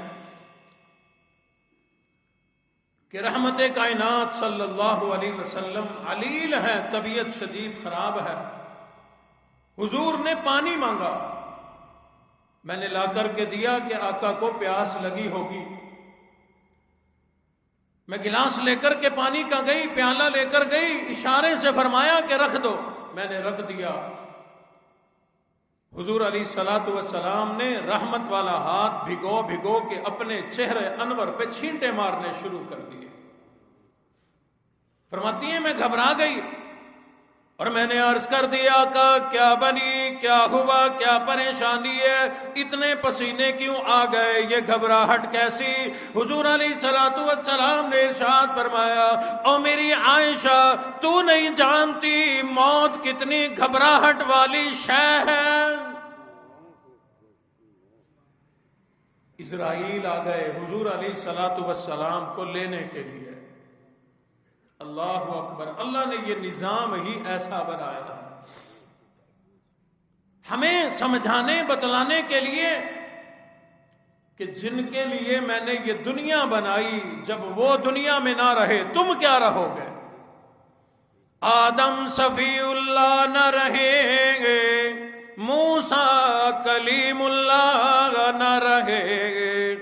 کہ رحمت کائنات صلی اللہ علیہ وسلم علیل ہے، طبیعت شدید خراب ہے، حضور نے پانی مانگا، میں نے لا کر کے دیا کہ آقا کو پیاس لگی ہوگی، میں گلاس لے کر کے پانی کا گئی، پیالہ لے کر گئی، اشارے سے فرمایا کہ رکھ دو، میں نے رکھ دیا۔ حضور علیہ الصلوۃ والسلام نے رحمت والا ہاتھ بھگو کے اپنے چہرے انور پہ چھینٹے مارنے شروع کر دیے۔ فرماتی ہیں میں گھبرا گئی، اور میں نے عرض کر دیا آقا کیا بنی، کیا ہوا، کیا پریشانی ہے، اتنے پسینے کیوں آ گئے، یہ گھبراہٹ کیسی؟ حضور علیہ الصلوۃ والسلام نے ارشاد فرمایا او میری عائشہ، تو نہیں جانتی موت کتنی گھبراہٹ والی شے ہے۔ اسرائیل آ گئے حضور علیہ الصلوۃ والسلام کو لینے کے لیے۔ اللہ اکبر، اللہ نے یہ نظام ہی ایسا بنایا ہمیں سمجھانے بتلانے کے لیے کہ جن کے لیے میں نے یہ دنیا بنائی، جب وہ دنیا میں نہ رہے تم کیا رہو گے؟ آدم صفی اللہ نہ رہیں گے، موسیٰ کلیم اللہ نہ رہیں گے،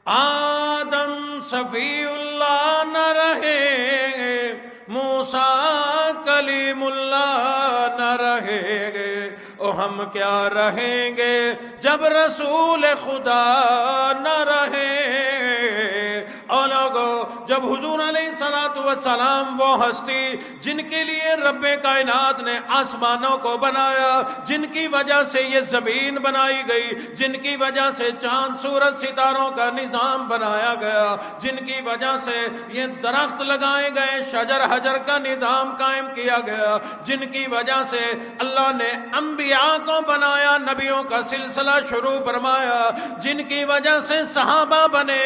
آدم صفی اللہ نہ رہیں گے، موسیٰ کلیم اللہ نہ رہیں گے، او ہم کیا رہیں گے جب رسول خدا نہ رہیں گے۔ اور لوگو، جب حضور علیہ الصلوۃ والسلام وہ ہستی جن کے لیے رب کائنات نے آسمانوں کو بنایا، جن کی وجہ سے یہ زمین بنائی گئی، جن کی وجہ سے چاند سورج ستاروں کا نظام بنایا گیا، جن کی وجہ سے یہ درخت لگائے گئے، شجر حجر کا نظام قائم کیا گیا، جن کی وجہ سے اللہ نے انبیاء کو بنایا، نبیوں کا سلسلہ شروع فرمایا، جن کی وجہ سے صحابہ بنے،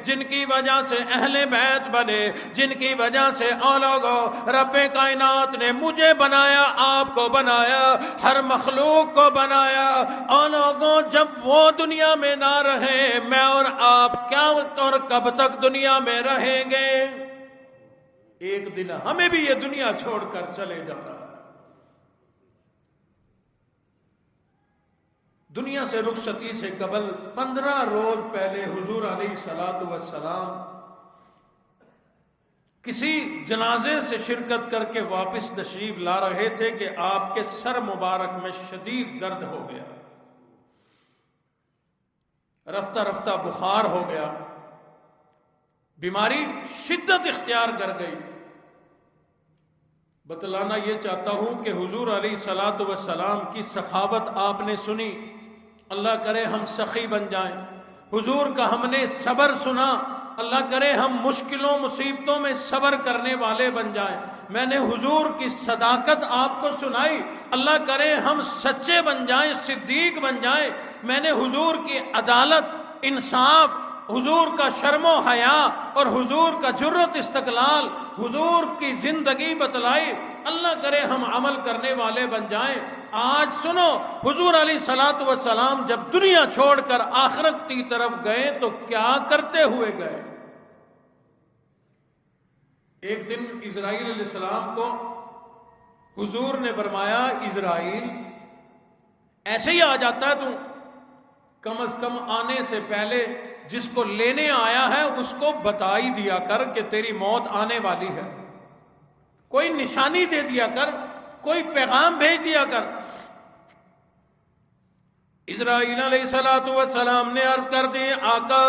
جن کی وجہ سے اہل بیت بنے، جن کی وجہ سے لوگوں رب کائنات نے مجھے بنایا، آپ کو بنایا، ہر مخلوق کو بنایا۔ لوگوں جب وہ دنیا میں نہ رہے، میں اور آپ کیا وقت اور کب تک دنیا میں رہیں گے؟ ایک دن ہمیں بھی یہ دنیا چھوڑ کر چلے جانا ہے۔ دنیا سے رخصتی سے قبل 15 روز پہلے حضور علیہ الصلوۃ والسلام کسی جنازے سے شرکت کر کے واپس تشریف لا رہے تھے کہ آپ کے سر مبارک میں شدید درد ہو گیا، رفتہ رفتہ بخار ہو گیا، بیماری شدت اختیار کر گئی۔ بتلانا یہ چاہتا ہوں کہ حضور علیہ الصلوۃ والسلام کی سخاوت آپ نے سنی، اللہ کرے ہم سخی بن جائیں۔ حضور کا ہم نے صبر سنا، اللہ کرے ہم مشکلوں مصیبتوں میں صبر کرنے والے بن جائیں۔ میں نے حضور کی صداقت آپ کو سنائی، اللہ کرے ہم سچے بن جائیں، صدیق بن جائیں۔ میں نے حضور کی عدالت، انصاف، حضور کا شرم و حیا اور حضور کا جرت استقلال، حضور کی زندگی بتلائی، اللہ کرے ہم عمل کرنے والے بن جائیں۔ آج سنو، حضور علیہ الصلوۃ والسلام جب دنیا چھوڑ کر آخرت کی طرف گئے تو کیا کرتے ہوئے گئے؟ ایک دن اسرائیل علیہ السلام کو حضور نے فرمایا، اسرائیل ایسے ہی آ جاتا ہے تو کم از کم آنے سے پہلے جس کو لینے آیا ہے اس کو بتا ہی دیا کر کہ تیری موت آنے والی ہے، کوئی نشانی دے دیا کر، کوئی پیغام بھیج دیا کر۔ اسرائیل علیہ السلام نے عرض کر دی، آقا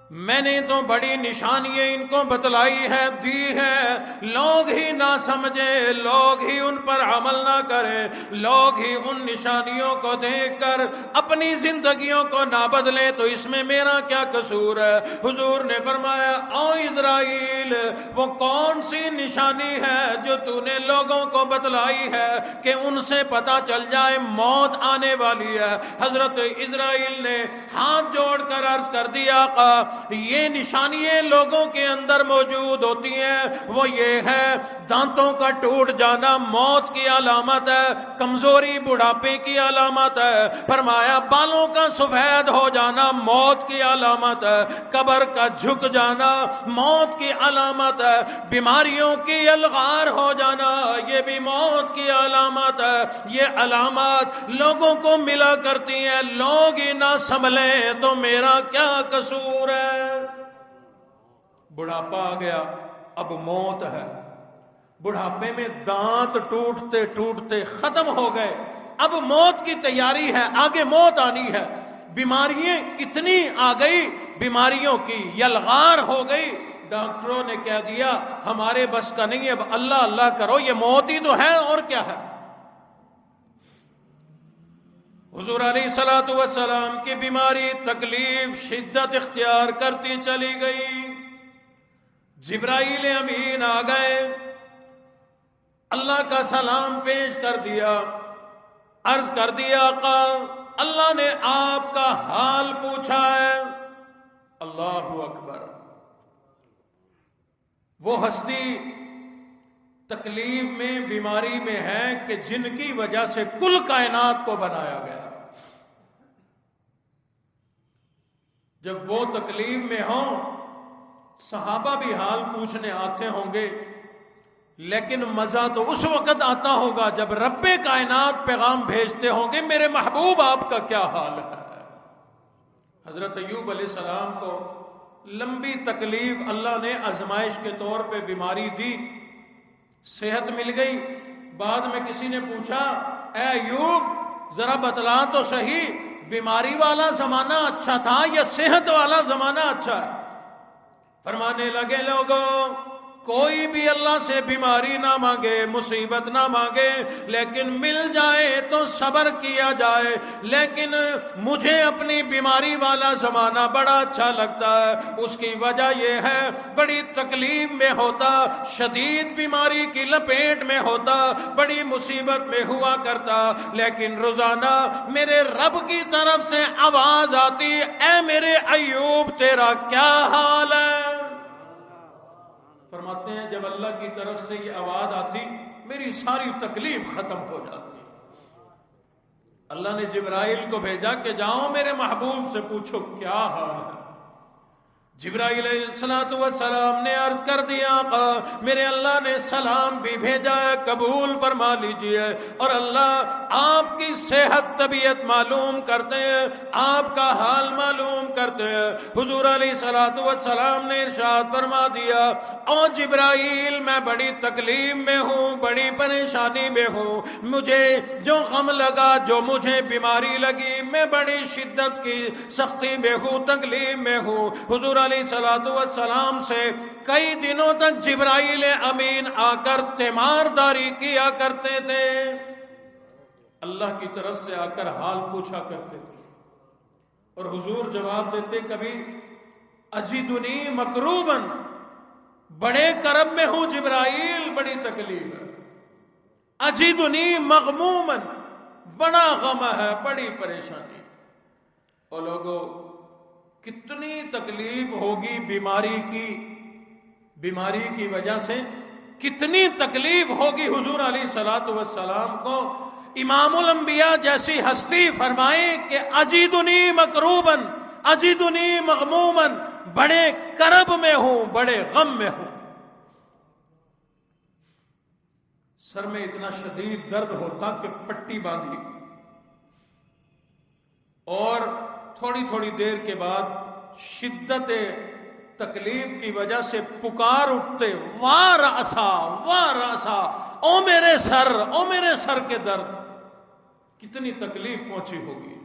میں نے تو بڑی نشانیاں ان کو بتلائی ہے، دی ہے، لوگ ہی نہ سمجھے، لوگ ہی ان پر عمل نہ کریں، لوگ ہی ان نشانیوں کو دیکھ کر اپنی زندگیوں کو نہ بدلیں تو اس میں میرا کیا قصور ہے؟ حضور نے فرمایا، او اسرائیل، وہ کون سی نشانی ہے جو تو نے لوگوں کو بتلائی ہے کہ ان سے پتہ چل جائے موت آنے والی ہے؟ حضرت اسرائیل نے ہاتھ جوڑ کر عرض کر دیا، آقا یہ نشانیاں لوگوں کے اندر موجود ہوتی ہیں، وہ یہ ہے دانتوں کا ٹوٹ جانا موت کی علامت ہے، کمزوری بڑھاپے کی علامت ہے، فرمایا بالوں کا سفید ہو جانا موت کی علامت ہے، قبر کا جھک جانا موت کی علامت ہے، بیماریوں کی الغار ہو جانا یہ بھی موت کی علامت ہے۔ یہ علامات لوگوں کو ملا کرتی ہیں، لوگ ہی نہ سنبھلیں تو میرا کیا قصور ہے؟ بڑھاپا آ گیا، اب موت ہے، بڑھاپے میں دانت ٹوٹتے ٹوٹتے ختم ہو گئے، اب موت کی تیاری ہے، آگے موت آنی ہے۔ بیماریاں اتنی آ گئی، بیماریوں کی یلغار ہو گئی، ڈاکٹروں نے کہہ دیا ہمارے بس کا نہیں، اب اللہ اللہ کرو، یہ موت ہی تو ہے اور کیا ہے۔ حضور علیہ الصلوۃ والسلام کی بیماری تکلیف شدت اختیار کرتی چلی گئی۔ جبرائیل امین آ گئے، اللہ کا سلام پیش کر دیا، عرض کر دیا آقا اللہ نے آپ کا حال پوچھا ہے۔ اللہ اکبر۔ وہ ہستی تکلیف میں بیماری میں ہے کہ جن کی وجہ سے کل کائنات کو بنایا گیا۔ جب وہ تکلیف میں ہوں صحابہ بھی حال پوچھنے آتے ہوں گے، لیکن مزہ تو اس وقت آتا ہوگا جب رب کائنات پیغام بھیجتے ہوں گے میرے محبوب آپ کا کیا حال ہے۔ حضرت ایوب علیہ السلام کو لمبی تکلیف اللہ نے آزمائش کے طور پہ بیماری دی، صحت مل گئی۔ بعد میں کسی نے پوچھا اے ایوب ذرا بتلا تو صحیح بیماری والا زمانہ اچھا تھا یا صحت والا زمانہ اچھا ہے؟ فرمانے لگے لوگوں کوئی بھی اللہ سے بیماری نہ مانگے، مصیبت نہ مانگے، لیکن مل جائے تو صبر کیا جائے، لیکن مجھے اپنی بیماری والا زمانہ بڑا اچھا لگتا ہے۔ اس کی وجہ یہ ہے بڑی تکلیف میں ہوتا، شدید بیماری کی لپیٹ میں ہوتا، بڑی مصیبت میں ہوا کرتا، لیکن روزانہ میرے رب کی طرف سے آواز آتی اے میرے ایوب تیرا کیا حال ہے؟ فرماتے ہیں جب اللہ کی طرف سے یہ آواز آتی میری ساری تکلیف ختم ہو جاتی۔ اللہ نے جبرائیل کو بھیجا کہ جاؤ میرے محبوب سے پوچھو کیا حال ہے۔ جبرائیل علیہ السلام نے عرض کر دیا آقا میرے اللہ نے سلام بھی بھیجا ہے، قبول فرما لیجئے، اور اللہ آپ کی صحت طبیعت معلوم کرتے ہیں، آپ کا حال معلوم کرتے ہیں۔ حضور علیہ السلام نے ارشاد فرما دیا او جبرائیل میں بڑی تکلیف میں ہوں، بڑی پریشانی میں ہوں، مجھے جو غم لگا، جو مجھے بیماری لگی، میں بڑی شدت کی سختی میں ہوں، تکلیف میں ہوں۔ حضور علیہ السلام سے کئی دنوں تک جبرائیل امین آ کر تیمارداری کیا کرتے تھے، اللہ کی طرف سے آ کر حال پوچھا کرتے تھے، اور حضور جواب دیتے کبھی اجدنی مکروبا، بڑے کرب میں ہوں جبرائیل، بڑی تکلیف ہے، اجدنی مغموما، بڑا غم ہے، بڑی پریشانی۔ اور لوگوں کتنی تکلیف ہوگی بیماری کی وجہ سے، کتنی تکلیف ہوگی حضور علیہ السلام کو۔ امام الانبیاء جیسی ہستی فرمائیں کہ اجدنی مکروبا اجدنی مغموما، بڑے کرب میں ہوں، بڑے غم میں ہوں۔ سر میں اتنا شدید درد ہوتا کہ پٹی باندھی، اور تھوڑی تھوڑی دیر کے بعد شدت تکلیف کی وجہ سے پکار اٹھتے وا رأسا وا رأسا، او میرے سر، او میرے سر کے درد۔ کتنی تکلیف پہنچی ہوگی۔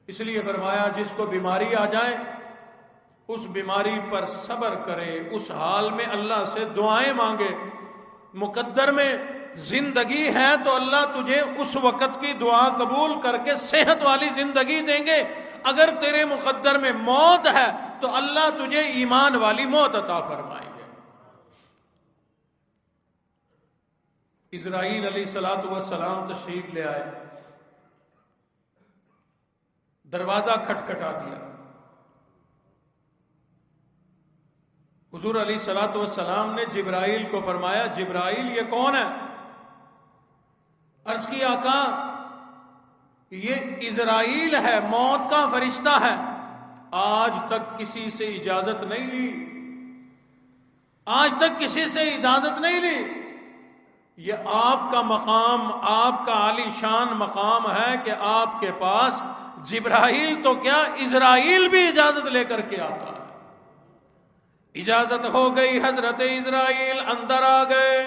اس لیے فرمایا جس کو بیماری آ جائے اس بیماری پر صبر کرے، اس حال میں اللہ سے دعائیں مانگے۔ مقدر میں زندگی ہے تو اللہ تجھے اس وقت کی دعا قبول کر کے صحت والی زندگی دیں گے، اگر تیرے مقدر میں موت ہے تو اللہ تجھے ایمان والی موت عطا فرمائیں گے۔ اسرائیل علیہ السلام تشریف لے آئے، دروازہ کھٹکھٹا دیا۔ حضور علیہ السلام نے جبرائیل کو فرمایا جبرائیل یہ کون ہے؟ عرض کی آقا یہ اسرائیل ہے، موت کا فرشتہ ہے، آج تک کسی سے اجازت نہیں لی، آج تک کسی سے اجازت نہیں لی۔ یہ آپ کا مقام، آپ کا عالی شان مقام ہے کہ آپ کے پاس جبرائیل تو کیا اسرائیل بھی اجازت لے کر کے آتا ہے۔ اجازت ہو گئی، حضرت اسرائیل اندر آ گئے،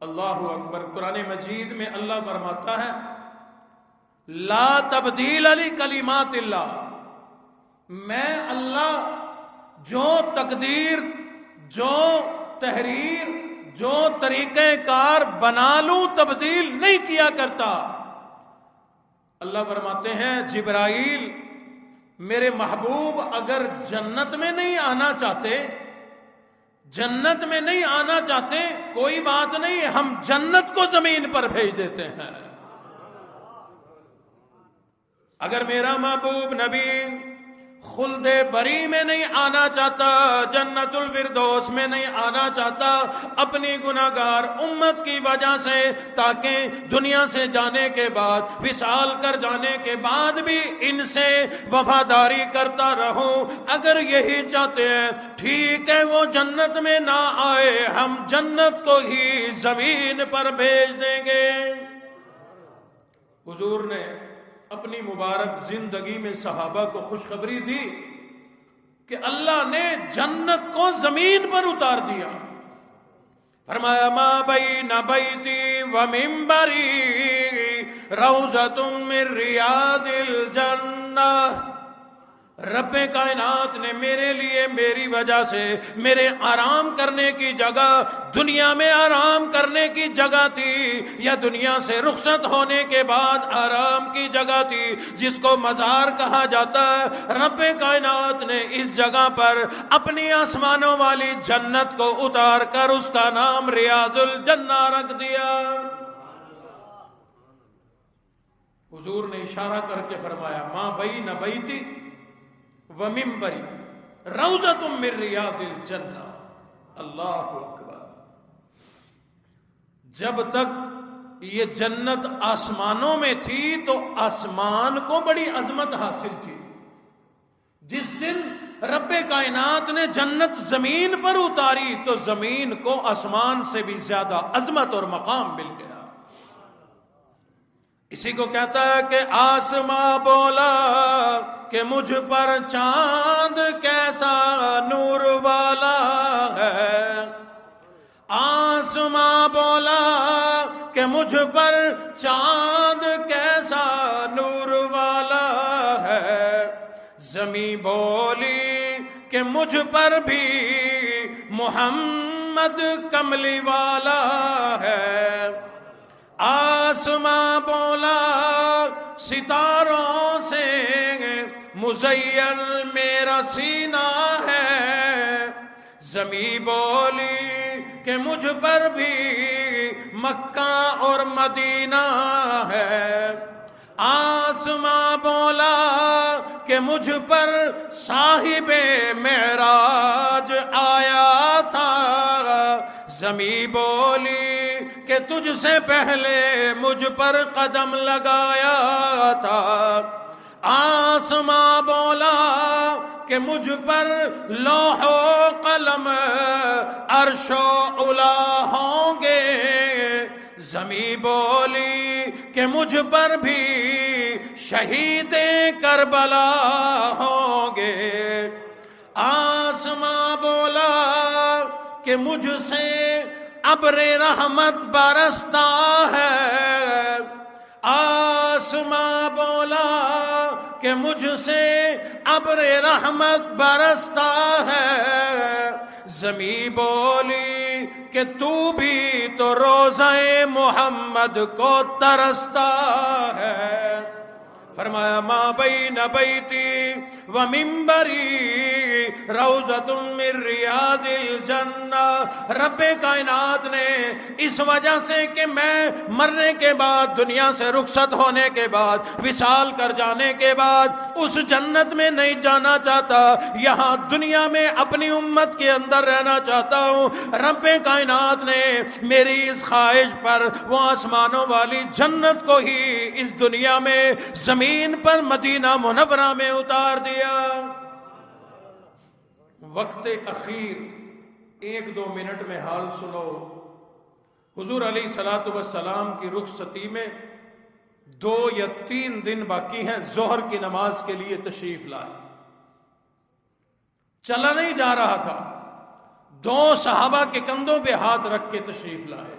اللہ اکبر۔ قرآن مجید میں اللہ فرماتا ہے لا تبدیل لکلمات اللہ، میں اللہ جو تقدیر، جو تحریر، جو طریقہ کار بنا لوں تبدیل نہیں کیا کرتا۔ اللہ فرماتے ہیں جبرائیل میرے محبوب اگر جنت میں نہیں آنا چاہتے، جنت میں نہیں آنا چاہتے، کوئی بات نہیں، ہم جنت کو زمین پر بھیج دیتے ہیں۔ اگر میرا محبوب نبی خلد بری میں نہیں آنا چاہتا، جنت الفردوس میں نہیں آنا چاہتا، اپنی گناہگار امت کی وجہ سے، تاکہ دنیا سے جانے کے بعد، وصال کر جانے کے بعد بھی ان سے وفاداری کرتا رہوں، اگر یہی چاہتے ہیں ٹھیک ہے وہ جنت میں نہ آئے، ہم جنت کو ہی زمین پر بھیج دیں گے۔ حضور نے اپنی مبارک زندگی میں صحابہ کو خوشخبری دی کہ اللہ نے جنت کو زمین پر اتار دیا۔ فرمایا ما بین بیتی و منبری روضۃ من ریاض الجنہ، رب کائنات نے میرے لیے، میری وجہ سے، میرے آرام کرنے کی جگہ، دنیا میں آرام کرنے کی جگہ تھی یا دنیا سے رخصت ہونے کے بعد آرام کی جگہ تھی جس کو مزار کہا جاتا ہے، رب کائنات نے اس جگہ پر اپنی آسمانوں والی جنت کو اتار کر اس کا نام ریاض الجنہ رکھ دیا۔ حضور نے اشارہ کر کے فرمایا ما بین بیتی ومنبری روضۃ من ریاض الجنہ۔ اللہ اکبر۔ جب تک یہ جنت آسمانوں میں تھی تو آسمان کو بڑی عظمت حاصل تھی، جس دن رب کائنات نے جنت زمین پر اتاری تو زمین کو آسمان سے بھی زیادہ عظمت اور مقام مل گیا۔ اسی کو کہتا ہے کہ آسماں بولا کہ مجھ پر چاند کیسا نور والا ہے، آسماں بولا کہ مجھ پر چاند کیسا نور والا ہے، زمین بولی کہ مجھ پر بھی محمد کملی والا ہے، آسماں بولا ستاروں سے مزین میرا سینہ ہے، زمین بولی کہ مجھ پر بھی مکہ اور مدینہ ہے، آسماں بولا کہ مجھ پر صاحب معراج آیا تھا، زمین بولی کہ تجھ سے پہلے مجھ پر قدم لگایا تھا، آسماں بولا کہ مجھ پر لوح و قلم عرش و علا ہوں گے، زمین بولی کہ مجھ پر بھی شہید کربلا ہوں گے، آسماں بولا کہ مجھ سے ابر رحمت برستا ہے، آسماں بولا کہ مجھ سے ابر رحمت برستا ہے، زمین بولی کہ تو بھی تو روضہ محمد کو ترستا ہے۔ فرمایا ما بین بیتی و منبری روضۃ من ریاض الجنہ، رب کائنات نے اس وجہ سے کہ میں مرنے کے بعد، دنیا سے رخصت ہونے کے بعد، وصال کر جانے کے بعد اس جنت میں نہیں جانا چاہتا، یہاں دنیا میں اپنی امت کے اندر رہنا چاہتا ہوں، رب کائنات نے میری اس خواہش پر وہ آسمانوں والی جنت کو ہی اس دنیا میں زمین پر مدینہ منورہ میں اتار دیا۔ وقت اخیر 1-2 منٹ میں حال سنو۔ حضور علیہ الصلوۃ والسلام کی رخصتی میں 2 یا 3 دن باقی ہیں، ظہر کی نماز کے لیے تشریف لائے، چلا نہیں جا رہا تھا، 2 صحابہ کے کندھوں پہ ہاتھ رکھ کے تشریف لائے،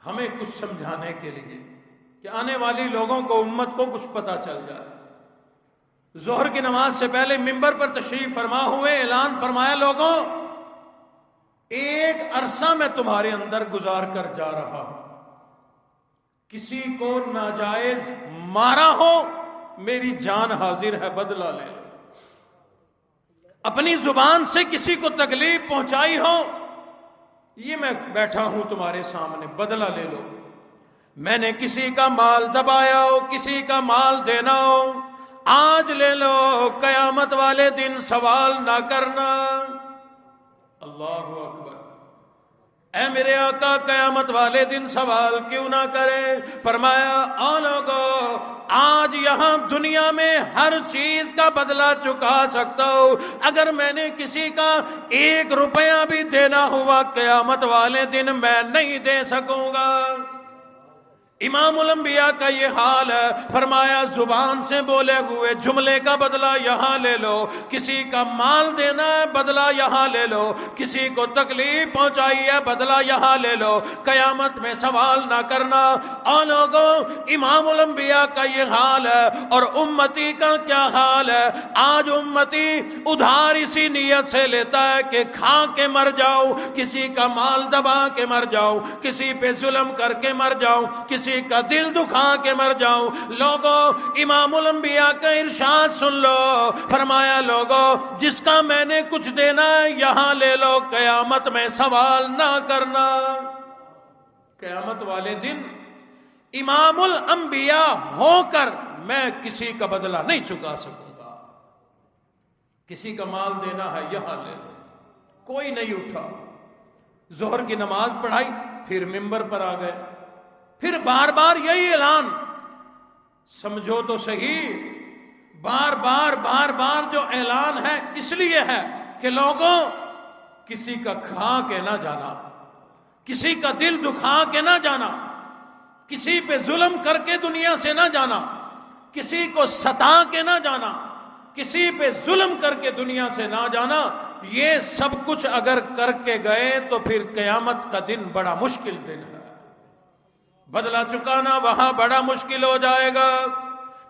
ہمیں کچھ سمجھانے کے لیے کہ آنے والی لوگوں کو، امت کو کچھ پتہ چل جائے۔ ظہر کی نماز سے پہلے منبر پر تشریف فرما ہوئے اعلان فرمایا، لوگوں ایک عرصہ میں تمہارے اندر گزار کر جا رہا ہوں، کسی کو ناجائز مارا ہو میری جان حاضر ہے، بدلہ لے لو۔ اپنی زبان سے کسی کو تکلیف پہنچائی ہو، یہ میں بیٹھا ہوں تمہارے سامنے، بدلہ لے لو۔ میں نے کسی کا مال دبایا ہو، کسی کا مال دینا ہو، آج لے لو، قیامت والے دن سوال نہ کرنا۔ اللہ اکبر۔ اے میرے آقا قیامت والے دن سوال کیوں نہ کرے؟ فرمایا، آ لوگو، آج یہاں دنیا میں ہر چیز کا بدلہ چکا سکتا ہوں، اگر میں نے کسی کا 1 روپیہ بھی دینا ہوا قیامت والے دن میں نہیں دے سکوں گا۔ امام الانبیاء کا یہ حال ہے، فرمایا زبان سے بولے ہوئے جملے کا بدلہ یہاں لے لو، کسی کا مال دینا ہے بدلہ یہاں لے لو، کسی کو تکلیف پہنچائی ہے بدلہ یہاں لے لو، قیامت میں سوال نہ کرنا۔ اور لوگوں، امام الانبیاء کا یہ حال ہے، اور امتی کا کیا حال ہے؟ آج امتی ادھار اسی نیت سے لیتا ہے کہ کھا کے مر جاؤ، کسی کا مال دبا کے مر جاؤ، کسی پہ ظلم کر کے مر جاؤ، کسی کا دل دکھا کے مر جاؤں۔ لوگوں، امام الانبیاء کا ارشاد سن لو، فرمایا لوگوں، جس کا میں نے کچھ دینا ہے یہاں لے لو، قیامت میں سوال نہ کرنا۔ قیامت والے دن امام الانبیاء ہو کر میں کسی کا بدلہ نہیں چکا سکوں گا۔ کسی کا مال دینا ہے یہاں لے لو۔ کوئی نہیں اٹھا، ظہر کی نماز پڑھائی، پھر منبر پر آ گئے، پھر بار بار یہی اعلان۔ سمجھو تو صحیح، بار بار جو اعلان ہے اس لیے ہے کہ لوگوں، کسی کا کھا کے نہ جانا، کسی کا دل دکھا کے نہ جانا، کسی پہ ظلم کر کے دنیا سے نہ جانا، کسی کو ستا کے نہ جانا، کسی پہ ظلم کر کے دنیا سے نہ جانا۔ یہ سب کچھ اگر کر کے گئے تو پھر قیامت کا دن بڑا مشکل دن ہے، بدلہ چکانا وہاں بڑا مشکل ہو جائے گا۔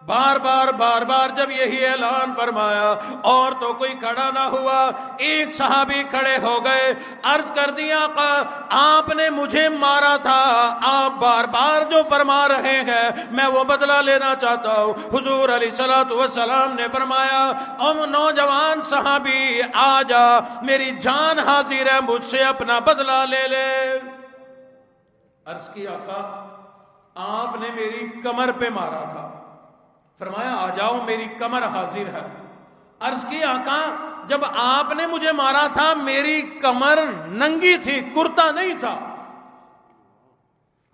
بار بار جب یہی اعلان فرمایا، اور تو کوئی کھڑا نہ ہوا، ایک صحابی کھڑے ہو گئے، عرض کر دیا، آقا آپ نے مجھے مارا تھا، آپ بار بار جو فرما رہے ہیں میں وہ بدلہ لینا چاہتا ہوں۔ حضور علیہ الصلوۃ والسلام نے فرمایا، او نوجوان صحابی آ جا، میری جان حاضر ہے، مجھ سے اپنا بدلہ لے لے۔ عرض کی، آقا آپ نے میری کمر پہ مارا تھا۔ فرمایا، آ جاؤ، میری کمر حاضر ہے۔ عرض کی، آقا جب آپ نے مجھے مارا تھا میری کمر ننگی تھی، کرتا نہیں تھا۔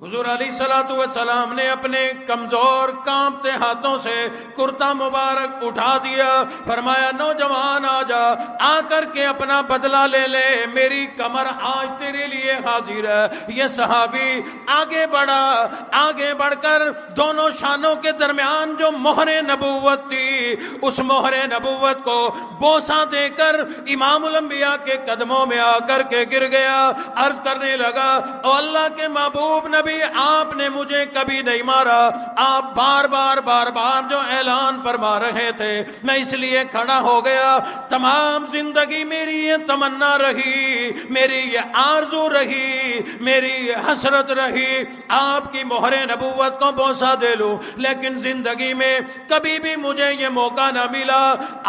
حضور علیہ الصلوۃ والسلام نے اپنے کمزور کانپتے ہاتھوں سے کرتا مبارک اٹھا دیا، فرمایا، نوجوان آ جا، آ کر کے اپنا بدلہ لے لے، میری کمر آج تیرے لیے حاضر ہے۔ یہ صحابی آگے بڑھا، آگے بڑھ کر دونوں شانوں کے درمیان جو مہر نبوت تھی، اس مہر نبوت کو بوسہ دے کر امام الانبیاء کے قدموں میں آ کر کے گر گیا، عرض کرنے لگا، او اللہ کے محبوب نبی، آپ نے مجھے کبھی نہیں مارا، آپ بار بار جو اعلان فرما رہے تھے میں اس لیے کھڑا ہو گیا۔ تمام زندگی میری یہ تمنا رہی، میری یہ آرزو رہی، میری یہ حسرت رہی، آپ کی مہر نبوت کو بوسہ دے لوں، لیکن زندگی میں کبھی بھی مجھے یہ موقع نہ ملا۔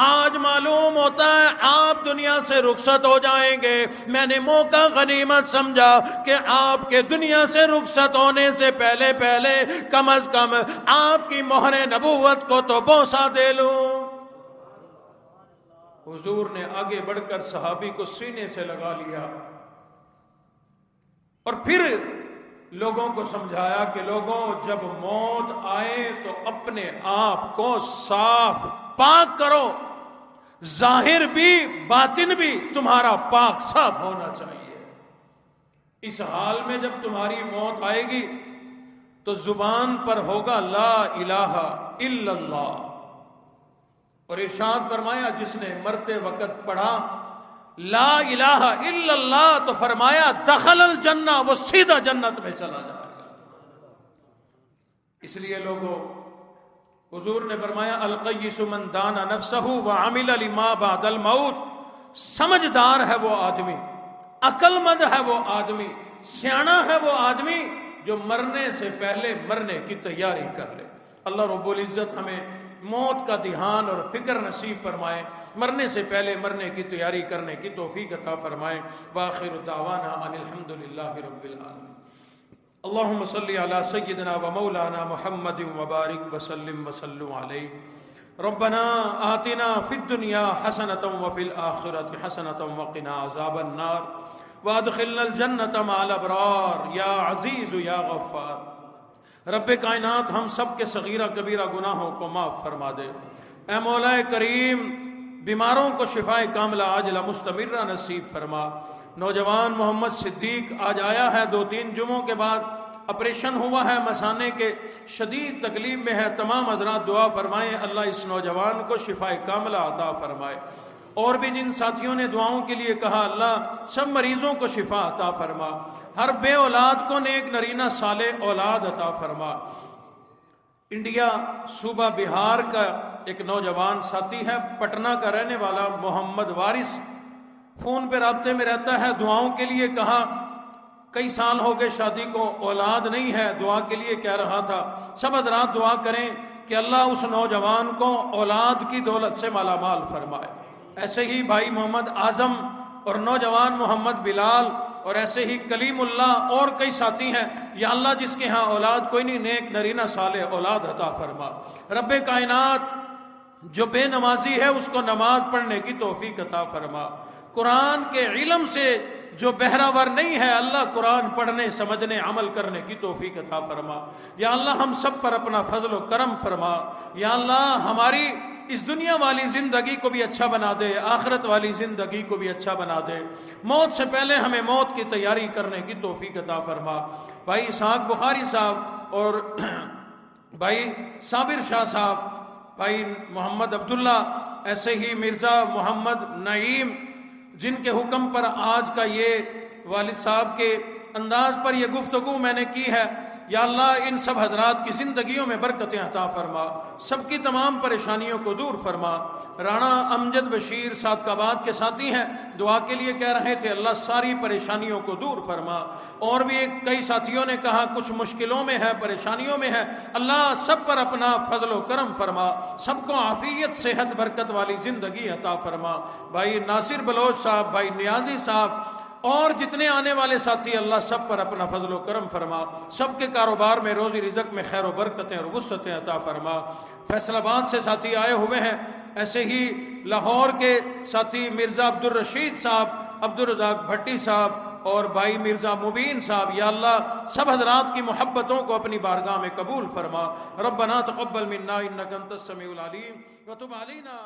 آج معلوم ہوتا ہے آپ دنیا سے رخصت ہو جائیں گے، میں نے موقع غنیمت سمجھا کہ آپ کے دنیا سے رخصت ہونے سے پہلے کم از کم آپ کی مہر نبوت کو تو بوسہ دے لوں۔ حضور نے آگے بڑھ کر صحابی کو سینے سے لگا لیا، اور پھر لوگوں کو سمجھایا کہ لوگوں، جب موت آئے تو اپنے آپ کو صاف پاک کرو، ظاہر بھی باطن بھی تمہارا پاک صاف ہونا چاہیے۔ اس حال میں جب تمہاری موت آئے گی تو زبان پر ہوگا لا الہ الا اللہ، اور ارشاد فرمایا جس نے مرتے وقت پڑھا لا الہ الا اللہ تو فرمایا دخل الجنہ، وہ سیدھا جنت میں چلا جائے گا۔ اس لیے لوگوں، حضور نے فرمایا القیس من دان نفسہ وعمل لما بعد الموت، سمجھدار ہے وہ آدمی، عقل مند ہے وہ آدمی، سیانا ہے وہ آدمی جو مرنے سے پہلے مرنے کی تیاری کر لے۔ اللہ رب العزت ہمیں موت کا دھیان اور فکر نصیب فرمائے، مرنے سے پہلے مرنے کی تیاری کرنے کی توفیق عطا فرمائے۔ وآخر دعوانا ان الحمد للہ رب العالمین۔ اللہم صلی علی سیدنا و مولانا محمد وبارک وسلم وسلم علیہ۔ ربنا آتنا فی الدنیا حسنۃ وفی الآخرۃ حسنۃ وقنا عذاب النار وادخلنا الجنۃ مع الابرار یا عزیز یا غفار۔ رب کائنات ہم سب کے صغیرہ کبیرہ گناہوں کو معاف فرما دے۔ اے مولا کریم، بیماروں کو شفائے کاملہ عاجلہ مستمرہ نصیب فرما۔ نوجوان محمد صدیق آج آیا ہے، 2-3 جمعوں کے بعد آپریشن ہوا ہے، مثانے کے شدید تکلیف میں ہے۔ تمام حضرات دعا فرمائیں اللہ اس نوجوان کو شفائے کاملہ عطا فرمائے۔ اور بھی جن ساتھیوں نے دعاؤں کے لیے کہا، اللہ سب مریضوں کو شفا عطا فرما، ہر بے اولاد کو نیک نرینہ صالح اولاد عطا فرما۔ انڈیا صوبہ بہار کا ایک نوجوان ساتھی ہے، پٹنہ کا رہنے والا محمد وارث، فون پہ رابطے میں رہتا ہے، دعاؤں کے لیے کہا، کئی سال ہو گئے شادی کو، اولاد نہیں ہے، دعا کے لیے کہہ رہا تھا۔ سب حضرات دعا کریں کہ اللہ اس نوجوان کو اولاد کی دولت سے مالا مال فرمائے۔ ایسے ہی بھائی محمد اعظم اور نوجوان محمد بلال اور ایسے ہی کلیم اللہ اور کئی ساتھی ہیں، یا اللہ جس کے ہاں اولاد کوئی نہیں، نیک نرینہ صالح اولاد عطا فرما۔ رب کائنات جو بے نمازی ہے اس کو نماز پڑھنے کی توفیق عطا فرما۔ قرآن کے علم سے جو بہراور نہیں ہے، اللہ قرآن پڑھنے سمجھنے عمل کرنے کی توفیق عطا فرما۔ یا اللہ ہم سب پر اپنا فضل و کرم فرما۔ یا اللہ ہماری اس دنیا والی زندگی کو بھی اچھا بنا دے، آخرت والی زندگی کو بھی اچھا بنا دے۔ موت سے پہلے ہمیں موت کی تیاری کرنے کی توفیق عطا فرما۔ بھائی اسحاق بخاری صاحب اور بھائی صابر شاہ صاحب، بھائی محمد عبداللہ، ایسے ہی مرزا محمد نعیم، جن کے حکم پر آج کا یہ والد صاحب کے انداز پر یہ گفتگو میں نے کی ہے، یا اللہ ان سب حضرات کی زندگیوں میں برکتیں عطا فرما، سب کی تمام پریشانیوں کو دور فرما۔ رانا امجد بشیر صادقآباد کے ساتھی ہیں، دعا کے لیے کہہ رہے تھے، اللہ ساری پریشانیوں کو دور فرما۔ اور بھی کئی ساتھیوں نے کہا کچھ مشکلوں میں ہے، پریشانیوں میں ہے، اللہ سب پر اپنا فضل و کرم فرما، سب کو عافیت صحت برکت والی زندگی عطا فرما۔ بھائی ناصر بلوچ صاحب، بھائی نیازی صاحب اور جتنے آنے والے ساتھی، اللہ سب پر اپنا فضل و کرم فرما، سب کے کاروبار میں روزی رزق میں خیر و برکتیں اور وسعتیں عطا فرما۔ فیصل آباد سے ساتھی آئے ہوئے ہیں، ایسے ہی لاہور کے ساتھی مرزا عبدالرشید صاحب، عبدالرزاق بھٹی صاحب اور بھائی مرزا مبین صاحب، یا اللہ سب حضرات کی محبتوں کو اپنی بارگاہ میں قبول فرما۔ ربنا تقبل منا انک انت السمیع العلیم وتب علینا